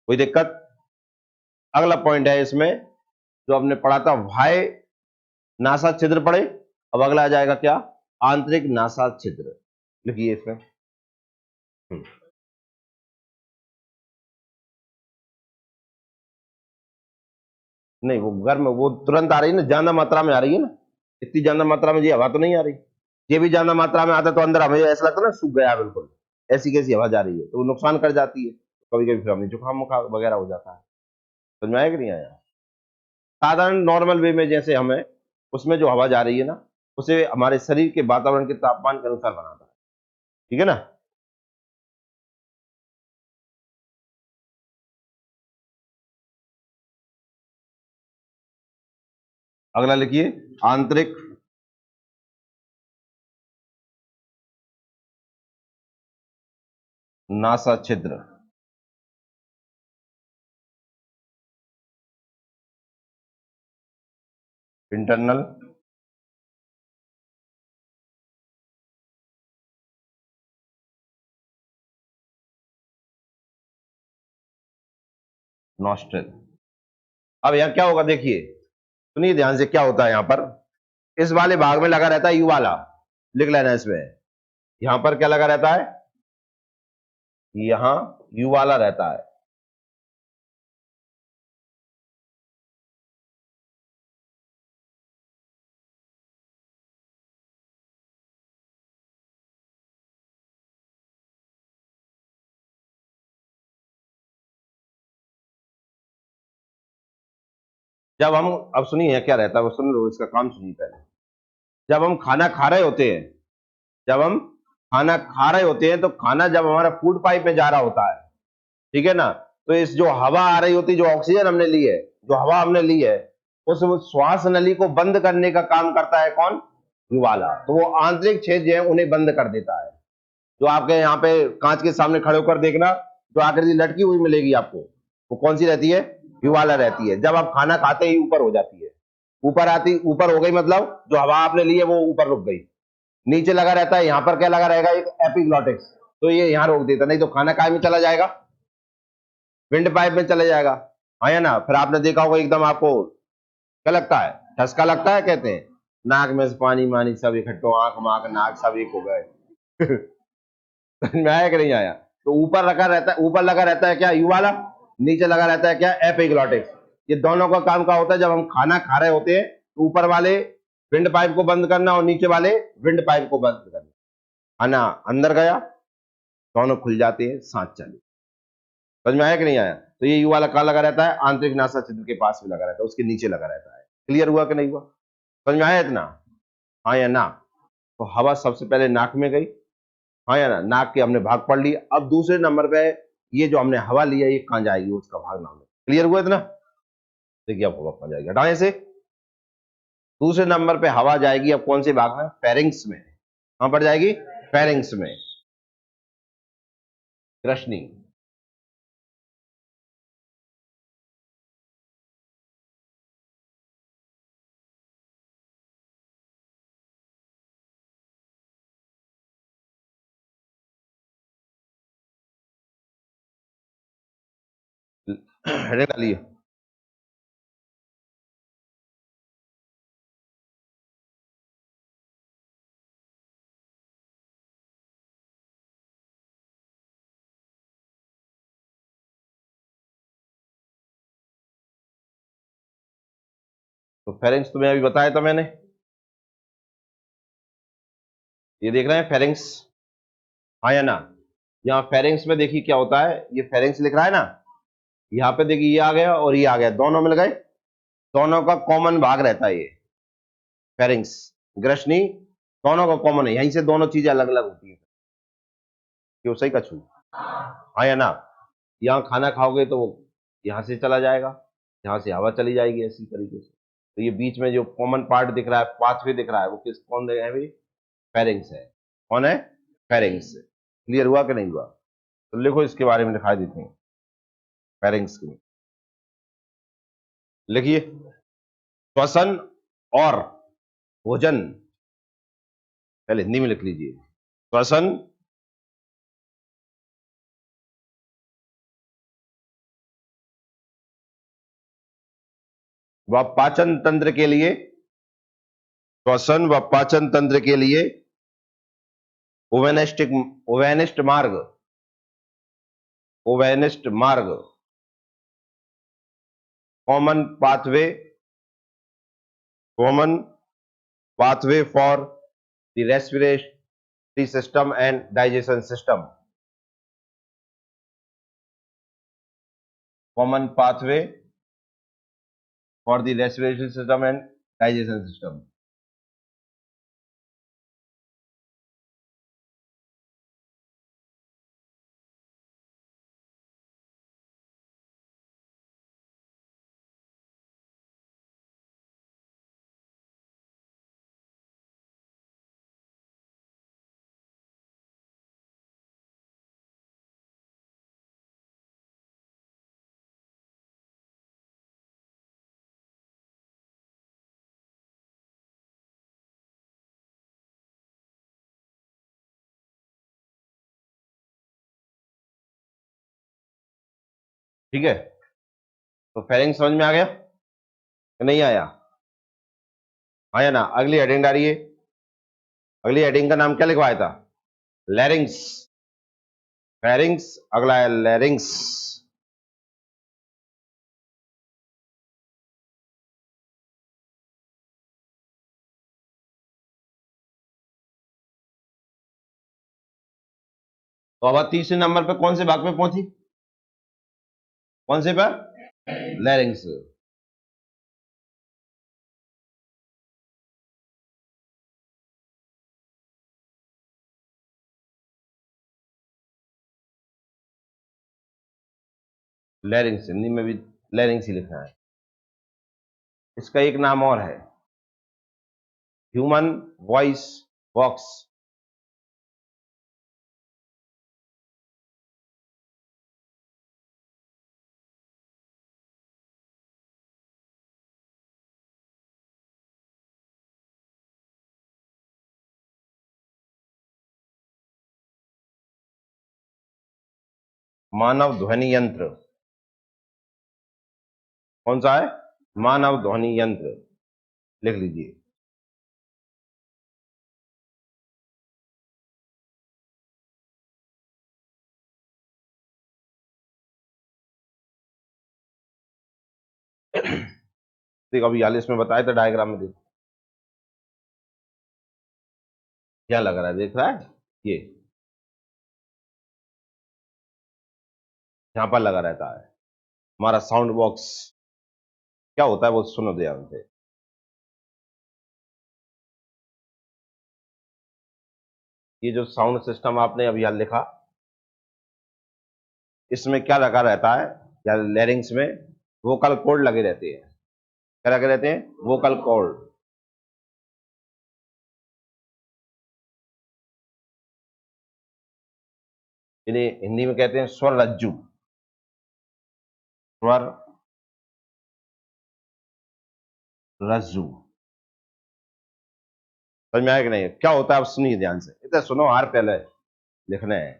कोई दिक्कत? अगला पॉइंट है इसमें जो हमने पढ़ा था, वाह्य नासा छिद्र पढ़े। अब अगला आ जाएगा क्या? आंतरिक नासा छिद्र। लिखिए इसमें। नहीं, वो गर्म, वो तुरंत आ रही है ना, ज्यादा मात्रा में आ रही है ना। इतनी ज्यादा मात्रा में ये हवा तो नहीं आ रही। ये भी ज्यादा मात्रा में आता तो अंदर हमें ऐसा लगता है ना सूख गया बिल्कुल, ऐसी कैसी हवा जा रही है, तो वो नुकसान कर जाती है। कभी कभी फिर हमें जुकाम मुखार वगैरह हो जाता है। समझ में आया कि नहीं आया? साधारण नॉर्मल वे में जैसे हमें, उसमें जो हवा जा रही है ना, उसे हमारे शरीर के वातावरण के तापमान के अनुसार बनाता है। ठीक है ना? अगला लिखिए, आंतरिक नासा छिद्र। Internal nostril. अब यहाँ क्या होगा देखिए, सुनिए ध्यान से, क्या होता है यहाँ पर? इस वाले भाग में लगा रहता है यू वाला, लिख लेना इसमें। यहां पर क्या लगा रहता है? यहां यू वाला रहता है। जब हम, अब सुनिए क्या रहता है वो, सुन लो, इसका काम सुनिए पहले। जब हम खाना खा रहे होते हैं, जब हम खाना खा रहे होते हैं, तो खाना जब हमारा फूड पाइप में जा रहा होता है, ठीक है ना, तो इस जो हवा आ रही होती है, जो ऑक्सीजन हमने ली है, जो हवा हमने ली है, उस श्वास नली को बंद करने का काम करता है कौन? युवाला। तो वो आंतरिक छेद जो है उन्हें बंद कर देता है। जो आपके यहाँ पे कांच के सामने खड़े होकर देखना, जो आकृति लटकी हुई मिलेगी आपको, वो कौन सी रहती है? युवाला रहती है। जब आप खाना खाते ही ऊपर हो जाती है, ऊपर हो गई मतलब जो हवा आपने ली है वो ऊपर रुक गई। नीचे लगा रहता है, यहाँ पर क्या लगा रहेगा? एक एपिग्लॉटिक्स, तो ये यहाँ रोक देता, नहीं तो खाना काय में चला जाएगा? विंड पाइप में चले जाएगा। हाँ या ना? फिर आपने देखा होगा एकदम आपको क्या लगता है? ठसका लगता है, कहते हैं नाक में से पानी मानी सब इकट्ठो, आंख माक नाक सब एक हो गए। समझ में आया कि नहीं आया? तो ऊपर लगा रहता है क्या? यू वाला। नीचे लगा रहता है क्या? एपिग्लॉटिक्स। ये दोनों का काम क्या होता है? जब हम खाना खा रहे होते हैं तो ऊपर वाले विंड पाइप को बंद करना और नीचे वाले विंड पाइप को बंद करना। खाना अंदर गया, दोनों खुल जाते हैं, सांस चली। समझ में आया कि नहीं आया? तो ये यू वाला कहाँ लगा रहता है? आंतरिक नासा छिद्र के पास में लगा रहता है, उसके नीचे लगा रहता है। क्लियर हुआ कि नहीं हुआ? समझ में आया इतना? हाँ या ना? तो हवा सबसे पहले नाक में गई, हाँ या ना? नाक के हमने भाग पढ़ लिया। अब दूसरे नंबर पे ये जो हमने हवा लिया ये कहाँ जाएगी? उसका भाग नाम है। क्लियर हुआ इतना? देखिए अब हवा कहाँ जाएगी, हटाएं से। दूसरे नंबर पे हवा जाएगी अब कौन से भाग में? फेरिंग्स में। कहां पर जाएगी? फेरिंग्स में। कृष्णी। हेडिंग डालिए। तो फेरिंग्स तुम्हें अभी बताया था मैंने, ये देख रहे हैं फेरिंग्स, हाँ या ना? यहाँ फेरिंग्स में देखिए क्या होता है, ये फेरिंग्स लिख रहा है ना, यहाँ पे देखिए ये आ गया और ये आ गया, दोनों मिल गए, दोनों का कॉमन भाग रहता है ये फेरिंग्स। ग्रशनी दोनों का कॉमन है, यहीं से दोनों चीजें अलग अलग होती है। क्यों? सही का छू, हाँ या ना? यहाँ खाना खाओगे तो यहाँ से चला जाएगा, यहाँ से हवा चली जाएगी, ऐसी तरीके से। तो ये बीच में जो कॉमन पार्ट दिख रहा है, पाथवे दिख रहा है, वो कौन है भाई? फेरिंग्स है। कौन है? फेरिंग्स। क्लियर हुआ कि नहीं हुआ? तो लिखो, इसके बारे में दिखाई देते हैं फेरिंग्स की। लिखिए, श्वसन और भोजन, पहले हिंदी में लिख लीजिए। श्वसन व पाचन तंत्र के लिए, श्वसन व पाचन तंत्र के लिए ओवेनिस्ट मार्ग, ओवेनिस्ट मार्ग, common pathway, common pathway for the respiratory system and digestion system. Common pathway for the respiratory system and digestion system. ठीक है, तो फेरिंग समझ में आ गया कि नहीं आया? आया ना? अगली हेडिंग डालिए। अगली हेडिंग का नाम क्या लिखवाया था? लैरिंग्स। फेरिंग्स, अगला है लैरिंग्स। तो अब तीसरे नंबर पे कौन से भाग पे पहुंची? कौन से पर? लैरिंग्स। लैरिंग्स, हिंदी में भी लैरिंग्स ही लिखा है। इसका एक नाम और है, ह्यूमन वॉइस बॉक्स। मानव ध्वनि यंत्र कौन सा है? मानव ध्वनि यंत्र, लिख लीजिए। देखो अभी 42 में बताया था डायग्राम में, देखो क्या लग रहा है, देख रहा है? ये यहां पर लगा रहता है हमारा साउंड बॉक्स। क्या होता है वो सुनो ध्यान से। ये जो साउंड सिस्टम आपने अभी यहां लिखा, इसमें क्या लगा रहता है, या लैरिंग्स में वोकल कॉर्ड लगे रहते हैं। क्या लगे रहते हैं? Vocal cord. इन्हें हिंदी में कहते हैं स्वर रज्जु। स्वर रज्जु, समझ में आया कि नहीं? क्या होता है आप सुनिए ध्यान से, इतना सुनो, हार पहले लिखना है।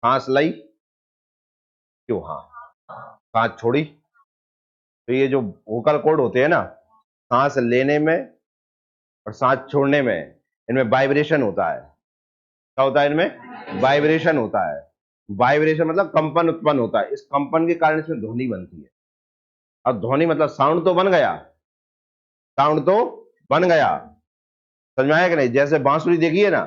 सांस लाई, क्यों? हाँ, सांस छोड़ी। तो ये जो वोकल कॉर्ड होते हैं ना, सांस लेने में और सांस छोड़ने में इनमें वाइब्रेशन होता है। क्या होता है इनमें? वाइब्रेशन होता है। वाइब्रेशन मतलब कंपन उत्पन्न होता है। इस कंपन के कारण इसमें ध्वनि बनती है। अब ध्वनि मतलब साउंड तो बन गया, साउंड तो बन गया, समझ में आया कि नहीं? जैसे बांसुरी देखिए ना,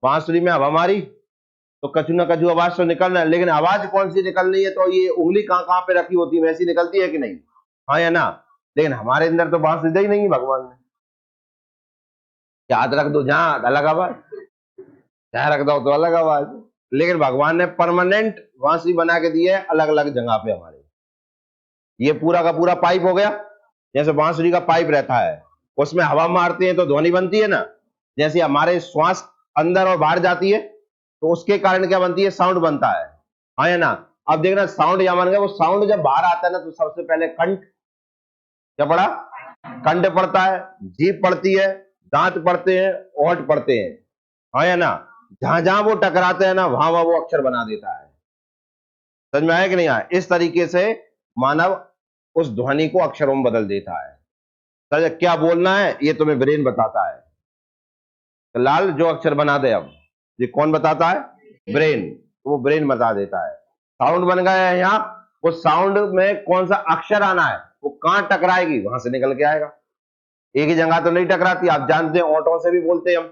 बांसुरी में हवा मारी तो कछु ना कछु आवाज तो निकलना है, लेकिन आवाज कौन सी निकल रही है, तो ये उंगली कहां कहां पे रखी होती है वैसी निकलती है कि नहीं? हाँ या ना? लेकिन हमारे अंदर तो बांसुरी दी ही नहीं है भगवान ने। याद रख दो, जहां अलग आवाज, जहां रख दो तो अलग आवाज। लेकिन भगवान ने परमानेंट बांसुरी बना के दी है अलग अलग जगह पे हमारे। ये पूरा का पूरा पाइप हो गया, जैसे बांसुरी का पाइप रहता है, उसमें हवा मारते हैं तो ध्वनि बनती है ना। जैसे हमारे श्वास अंदर और बाहर जाती है तो उसके कारण क्या बनती है? साउंड बनता है। हाँ या ना? अब देखना, साउंड या मान गया, वो साउंड जब बाहर आता है ना तो सबसे पहले कंठ, क्या पड़ा? कंठ पड़ता है, जीभ पड़ती है, दांत पड़ते हैं, ओंठ पड़ते हैं। हाँ या ना? जहां जहां वो टकराते हैं ना, वहां वहां वो अक्षर बना देता है। समझ में आया कि नहीं आया? इस तरीके से मानव उस ध्वनि को अक्षरों में बदल देता है। सर क्या बोलना है ये तुम्हें ब्रेन बताता है। तो लाल जो अक्षर बना दे, अब ये कौन बताता है? ब्रेन। तो वो ब्रेन बता देता है। साउंड बन गया है यहाँ, वो साउंड में कौन सा अक्षर आना है, वो कहां टकराएगी वहां से निकल के आएगा। एक ही जगह तो नहीं टकराती, आप जानते हैं, ओंठों से भी बोलते हैं हम,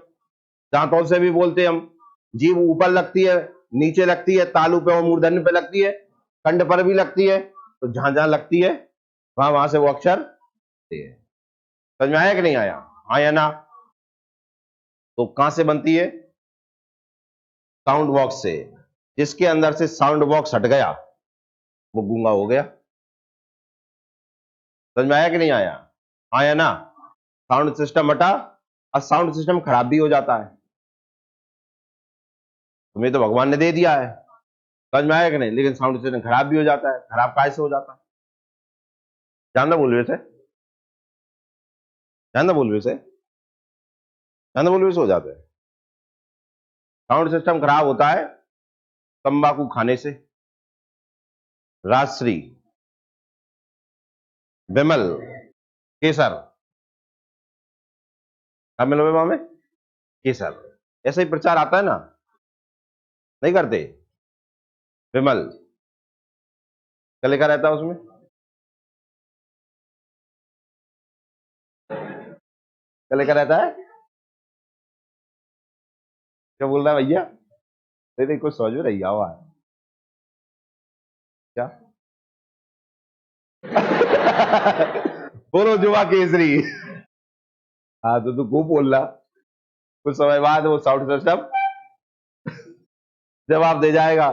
दांतों से भी बोलते हैं हम, जीभ ऊपर लगती है, नीचे लगती है, तालू पे और मूर्धन्य पे लगती है, कंठ पर भी लगती है। तो जहां जहां लगती है वहां वहां से वो अक्षर है। समझ में आया कि नहीं आया? हाँ या ना? तो कहां से बनती है? साउंड बॉक्स से। जिसके अंदर से साउंड बॉक्स हट गया वो गूंगा हो गया। समझ में आया कि नहीं आया? हाँ या ना? साउंड सिस्टम हटा, और साउंड सिस्टम खराब भी हो जाता है। तुम्हें तो भगवान ने दे दिया है, समझ में आया कि नहीं? लेकिन साउंड सिस्टम खराब भी हो जाता है। खराब कैसे हो जाता है? जानना बोल रहे थे, जानना बोल रहे थे, जानना बोल रहे से हो जाता है। साउंड सिस्टम खराब होता है तंबाकू खाने से, राजश्री, विमल, केसर, क्या मिलो में? केसर। ऐसा ही प्रचार आता है ना, नहीं करते? विमल क्या लिखा रहता है उसमें? क्या लिखा रहता है? क्या बोल रहा है भैया? नहीं नहीं, कुछ समझ में नहीं आवा है क्या? बोलो जुआ केसरी। हाँ तो तू खूब बोल रहा, कुछ समय बाद वो साउंड सिस्टम जवाब दे जाएगा।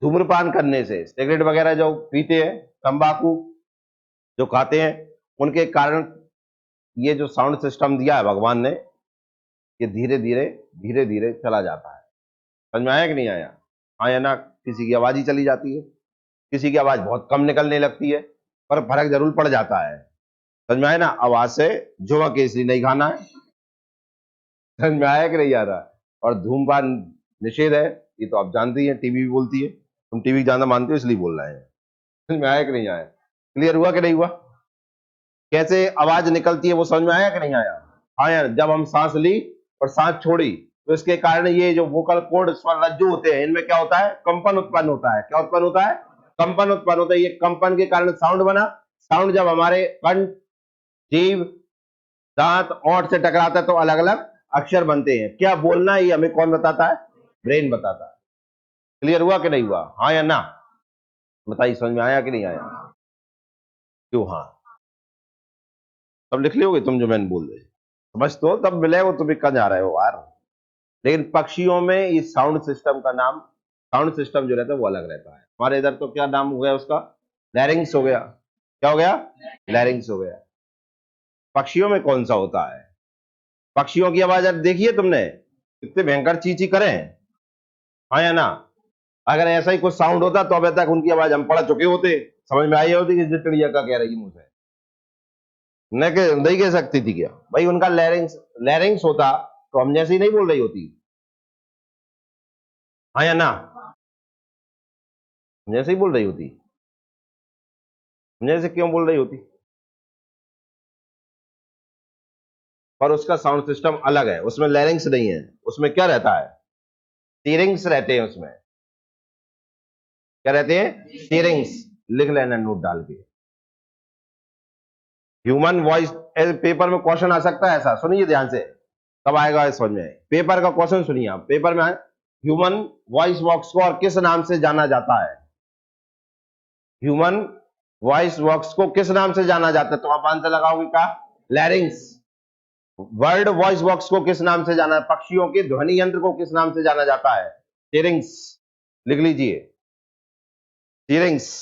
धूम्रपान करने से, सिगरेट वगैरह जो पीते हैं, तंबाकू जो खाते हैं, उनके कारण ये जो साउंड सिस्टम दिया है भगवान ने, ये धीरे धीरे धीरे धीरे चला जाता है। समझ में आया कि नहीं आया? हाँ या ना? किसी की आवाज ही चली जाती है, किसी की आवाज बहुत कम निकलने लगती है, पर फर्क जरूर पड़ जाता है। समझ में आया ना? आवाज से जुआ केसरी नहीं खाना है। समझ में आया कि नहीं आ रहा? और धूमपान निषेध है। ये तो आप जानते ही हैं, टीवी भी बोलती है, तुम टीवी ज्यादा मानते हो इसलिए बोल रहे हैं। समझ में आया कि नहीं आया? क्लियर हुआ कि नहीं हुआ? कैसे आवाज निकलती है वो समझ में आया कि नहीं आया? हाँ यार, जब हम सांस ली और सांस छोड़ी तो इसके कारण ये जो वोकल कॉर्ड स्वर रज्जु होते हैं, इनमें क्या होता है? कंपन उत्पन्न होता है। क्या उत्पन्न होता है? कंपन उत्पन्न होता है। ये कंपन के कारण साउंड बना। साउंड जब हमारे कंठ, जीभ, दांत, ओंठ से टकराता है तो अलग अलग अक्षर बनते हैं। क्या बोलना है ये हमें कौन बताता है? ब्रेन बताता है। क्लियर हुआ कि नहीं हुआ? हाँ या ना? बताइए, समझ में आया कि नहीं आया? क्यों हाँ? तब लिख लोगे तुम जो मैंने बोल रहे, समझ तो तब मिले, वो तुम कहाँ जा रहे हो यार। लेकिन पक्षियों में इस साउंड सिस्टम का नाम, साउंड सिस्टम जो रहता है वो अलग रहता है। हमारे इधर तो क्या नाम हो गया उसका? लैरिंग्स हो गया। क्या हो गया? लैरिंग्स हो गया। पक्षियों में कौन सा होता है? पक्षियों की आवाज देखी है तुमने? कितने भयंकर चींची करें, हाँ या ना? अगर ऐसा ही कुछ साउंड होता तो अभी तक उनकी आवाज हम पढ़ चुके होते, समझ में आई होती कि चिड़िया का कह रही है मुंह से। नहीं कह सकती थी क्या भाई? उनका लैरिंग्स, लैरिंग्स होता तो हम जैसे ही नहीं बोल रही होती, हाँ या ना? हम जैसे ही बोल रही होती। हम जैसे क्यों बोल रही होती? पर उसका साउंड सिस्टम अलग है, उसमें लैरिंग्स नहीं है। उसमें क्या रहता है? सीरिंग्स रहते हैं उसमें। क्या रहते हैं? सीरिंग्स। लिख लेना नोट डाल के। ह्यूमन वॉइस, पेपर में क्वेश्चन आ सकता है ऐसा, सुनिए ध्यान से, कब आएगा समझ में। पेपर का क्वेश्चन सुनिए आप, पेपर में ह्यूमन वॉइस बॉक्स को और किस नाम से जाना जाता है? ह्यूमन वॉइस बॉक्स को किस नाम से जाना जाता है? तो आप आंसर लगाओगे क्या? लैरिंग्स। वर्ड वॉइस बॉक्स को किस नाम से जाना है? पक्षियों के ध्वनि यंत्र को किस नाम से जाना जाता है? सीरिंग्स। लिख लीजिए, सीरिंग्स।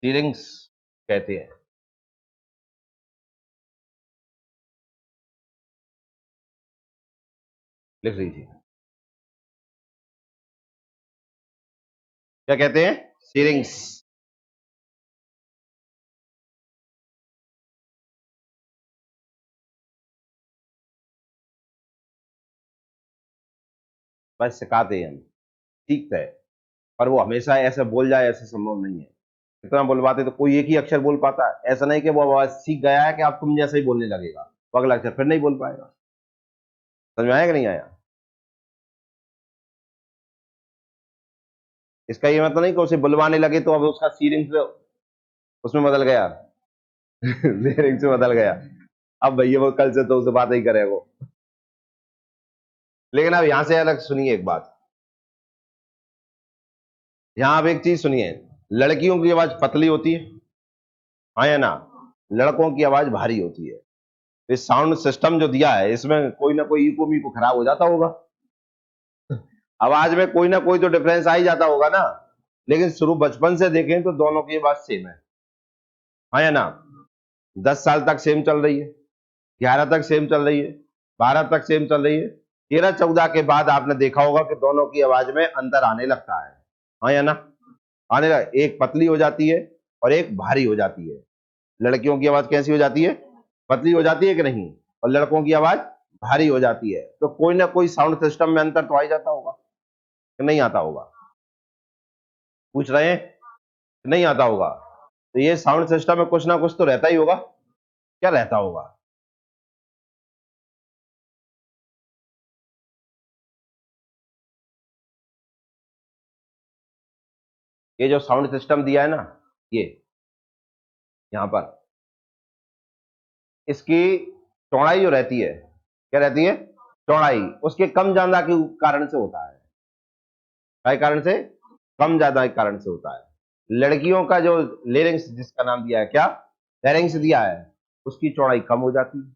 सीरिंग्स कहते हैं। लिख लीजिए, क्या कहते हैं? सीरिंग्स। बस सिखाते हैं हम, ठीक है। पर वो हमेशा ऐसे बोल जाए ऐसा संभव नहीं है। इतना बुलवाते तो कोई एक ही अक्षर बोल पाता है। ऐसा नहीं कि वो आवाज सीख गया है कि आप तुम जैसे ही बोलने लगेगा, वो अगला अक्षर फिर नहीं बोल पाएगा। समझ में आया कि नहीं आया? इसका ये मतलब नहीं कि उसे बुलवाने लगे तो अब उसका सीरिंग उसमें बदल गया। सीरिंग से बदल गया। अब भैया वो कल से तो उसे बात ही करे वो। लेकिन अब यहां से अलग सुनिए एक बात, यहां आप एक चीज सुनिए। लड़कियों की आवाज पतली होती है, हाँ या ना? लड़कों की आवाज भारी होती है। इस साउंड सिस्टम जो दिया है इसमें कोई ना कोई इको मीको खराब हो जाता होगा। आवाज में कोई ना कोई तो डिफरेंस आ ही जाता होगा ना। लेकिन शुरू बचपन से देखें तो दोनों की आवाज सेम है, हाँ या ना? 10 साल तक सेम चल रही है, 11 तक सेम चल रही है, 12 तक सेम चल रही है। 13 14 के बाद आपने देखा होगा कि दोनों की आवाज में अंतर आने लगता है, हाँ या ना? आने लगा, एक पतली हो जाती है और एक भारी हो जाती है। लड़कियों की आवाज कैसी हो जाती है? पतली हो जाती है कि नहीं? और लड़कों की आवाज भारी हो जाती है। तो कोई ना कोई साउंड सिस्टम में अंतर तो आ ही जाता होगा कि नहीं आता होगा? पूछ रहे हैं कि नहीं आता होगा? तो ये साउंड सिस्टम में कुछ ना कुछ तो रहता ही होगा। क्या रहता होगा? ये जो साउंड सिस्टम दिया है ना, ये यहां पर, इसकी चौड़ाई जो रहती है, क्या रहती है? चौड़ाई उसके कम ज्यादा के कारण से होता है। क्या कारण से? कम ज्यादा के कारण से होता है। लड़कियों का जो लेरिंग्स जिसका नाम दिया है, क्या लेरिंग्स दिया है, उसकी चौड़ाई कम हो जाती है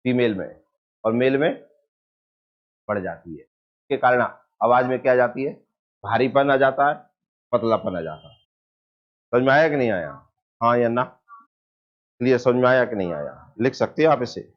फीमेल में, और मेल में बढ़ जाती है। इसके कारण आवाज में क्या आ जाती है, भारीपन आ जाता है, पतलापन आ जाता है। समझ में आया कि नहीं आया? हाँ या ना? क्लियर? समझ में आया कि नहीं आया? लिख सकते हैं आप इसे।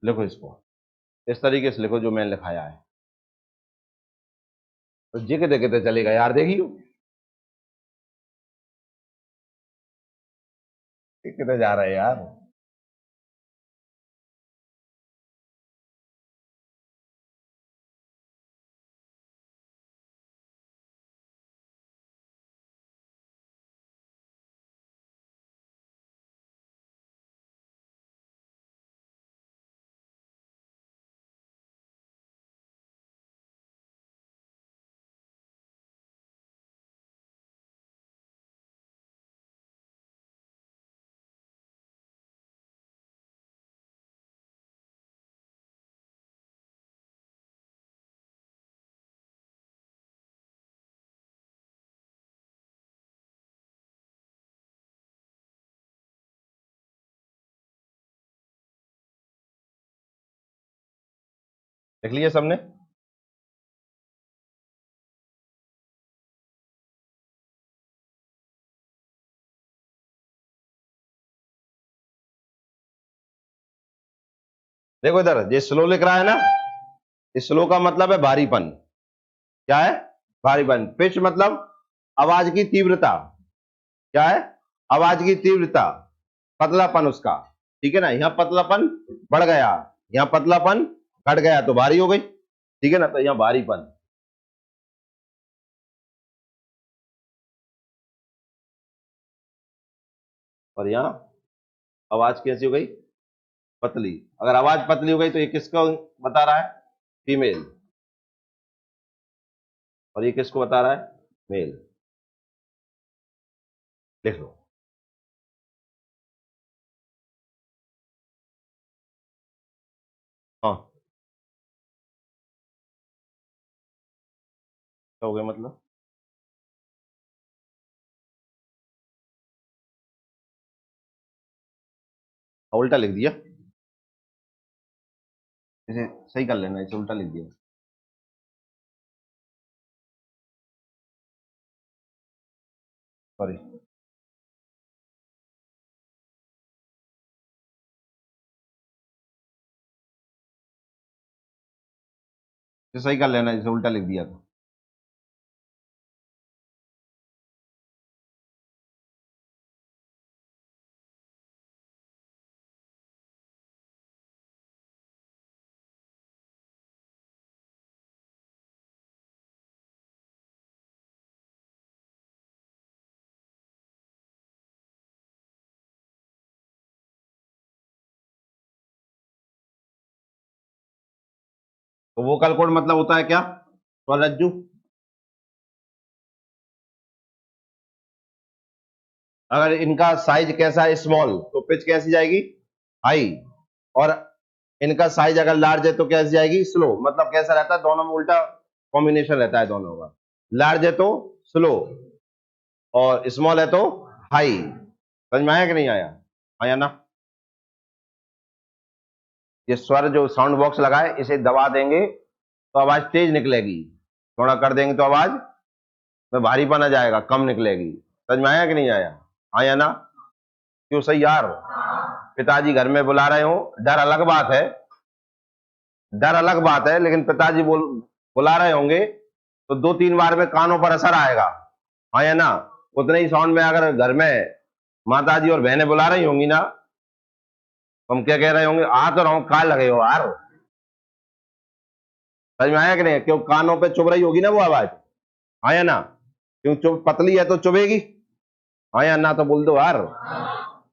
लिखो इसको इस तरीके से लिखो जो मैंने लिखाया है, तो जिके देखे तो चलेगा यार। देखियो कितने जा रहा है यार। देख लिया सबने? देखो इधर ये स्लो लिख रहा है ना, इस स्लो का मतलब है भारीपन। क्या है? भारीपन। पिच मतलब आवाज की तीव्रता। क्या है? आवाज की तीव्रता। पतलापन उसका। ठीक है ना? यहाँ पतलापन बढ़ गया, यहाँ पतलापन घट गया तो भारी हो गई। ठीक है ना? तो यहाँ भारीपन। और यहाँ आवाज कैसी हो गई? पतली। अगर आवाज पतली हो गई तो ये किसको बता रहा है? फीमेल। और ये किसको बता रहा है? मेल। लिख लो। हाँ, क्या हो गया मतलब? उल्टा लिख दिया। इसे सही कर लेना, इसे उल्टा लिख दिया। सॉरी। इसे सही कर लेना, इसे उल्टा लिख दिया था। तो वोकल कॉर्ड मतलब होता है क्या? स्वरज्जु। अगर इनका साइज कैसा है, स्मॉल, तो पिच कैसी जाएगी? हाई। और इनका साइज अगर लार्ज है तो कैसी जाएगी? स्लो। मतलब कैसा रहता है, दोनों में उल्टा कॉम्बिनेशन रहता है दोनों का। लार्ज है तो स्लो, और स्मॉल है तो हाई। समझ में आया कि नहीं आया? आया ना? ये स्वर जो साउंड बॉक्स लगा है, इसे दबा देंगे तो आवाज तेज निकलेगी। थोड़ा कर देंगे तो आवाज में भारीपन आ जाएगा, कम निकलेगी। समझ में आया कि नहीं आया? आया ना? क्यों सही यार? पिताजी घर में बुला रहे हो, डर अलग बात है, डर अलग बात है, लेकिन पिताजी बुला रहे होंगे तो 2-3 बार में कानों पर असर आएगा। आया ना? उतने ही साउंड में अगर घर में माताजी और बहनें बुला रही होंगी ना, हम क्या कह रहे होंगे, आ तो रहा हूं, कहा लगे हो यार। समझ में आया कि नहीं? क्यों कानों पे चुभ रही होगी ना वो आवाज। आया ना? क्यों चुभ, पतली है तो चुभेगी। आया ना? तो बोल दो यार।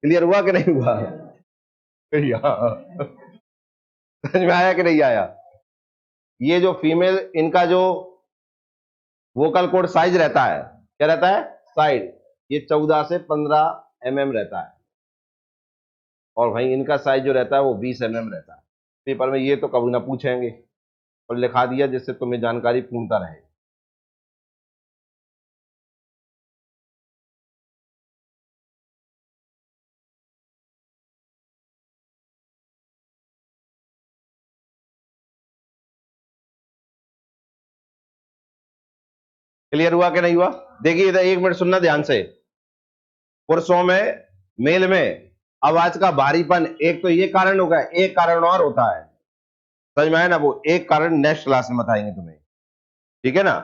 क्लियर हुआ कि नहीं हुआ? समझ में आया कि नहीं आया? ये जो फीमेल, इनका जो वोकल कोड साइज रहता है, क्या रहता है? साइड, ये 14 से 15 mm रहता है, और भाई इनका साइज जो रहता है वो 20 mm रहता है। पेपर में ये तो कभी ना पूछेंगे, और लिखा दिया जिससे तुम्हें जानकारी पूर्णता रहे। क्लियर हुआ कि नहीं हुआ? देखिए इधर 1 मिनट सुनना ध्यान से। पुरुषों में, मेल में आवाज का भारीपन, एक तो ये कारण होगा, एक कारण और होता है। समझ में आया ना? वो एक कारण नेक्स्ट क्लास में बताएंगे तुम्हें, ठीक है ना?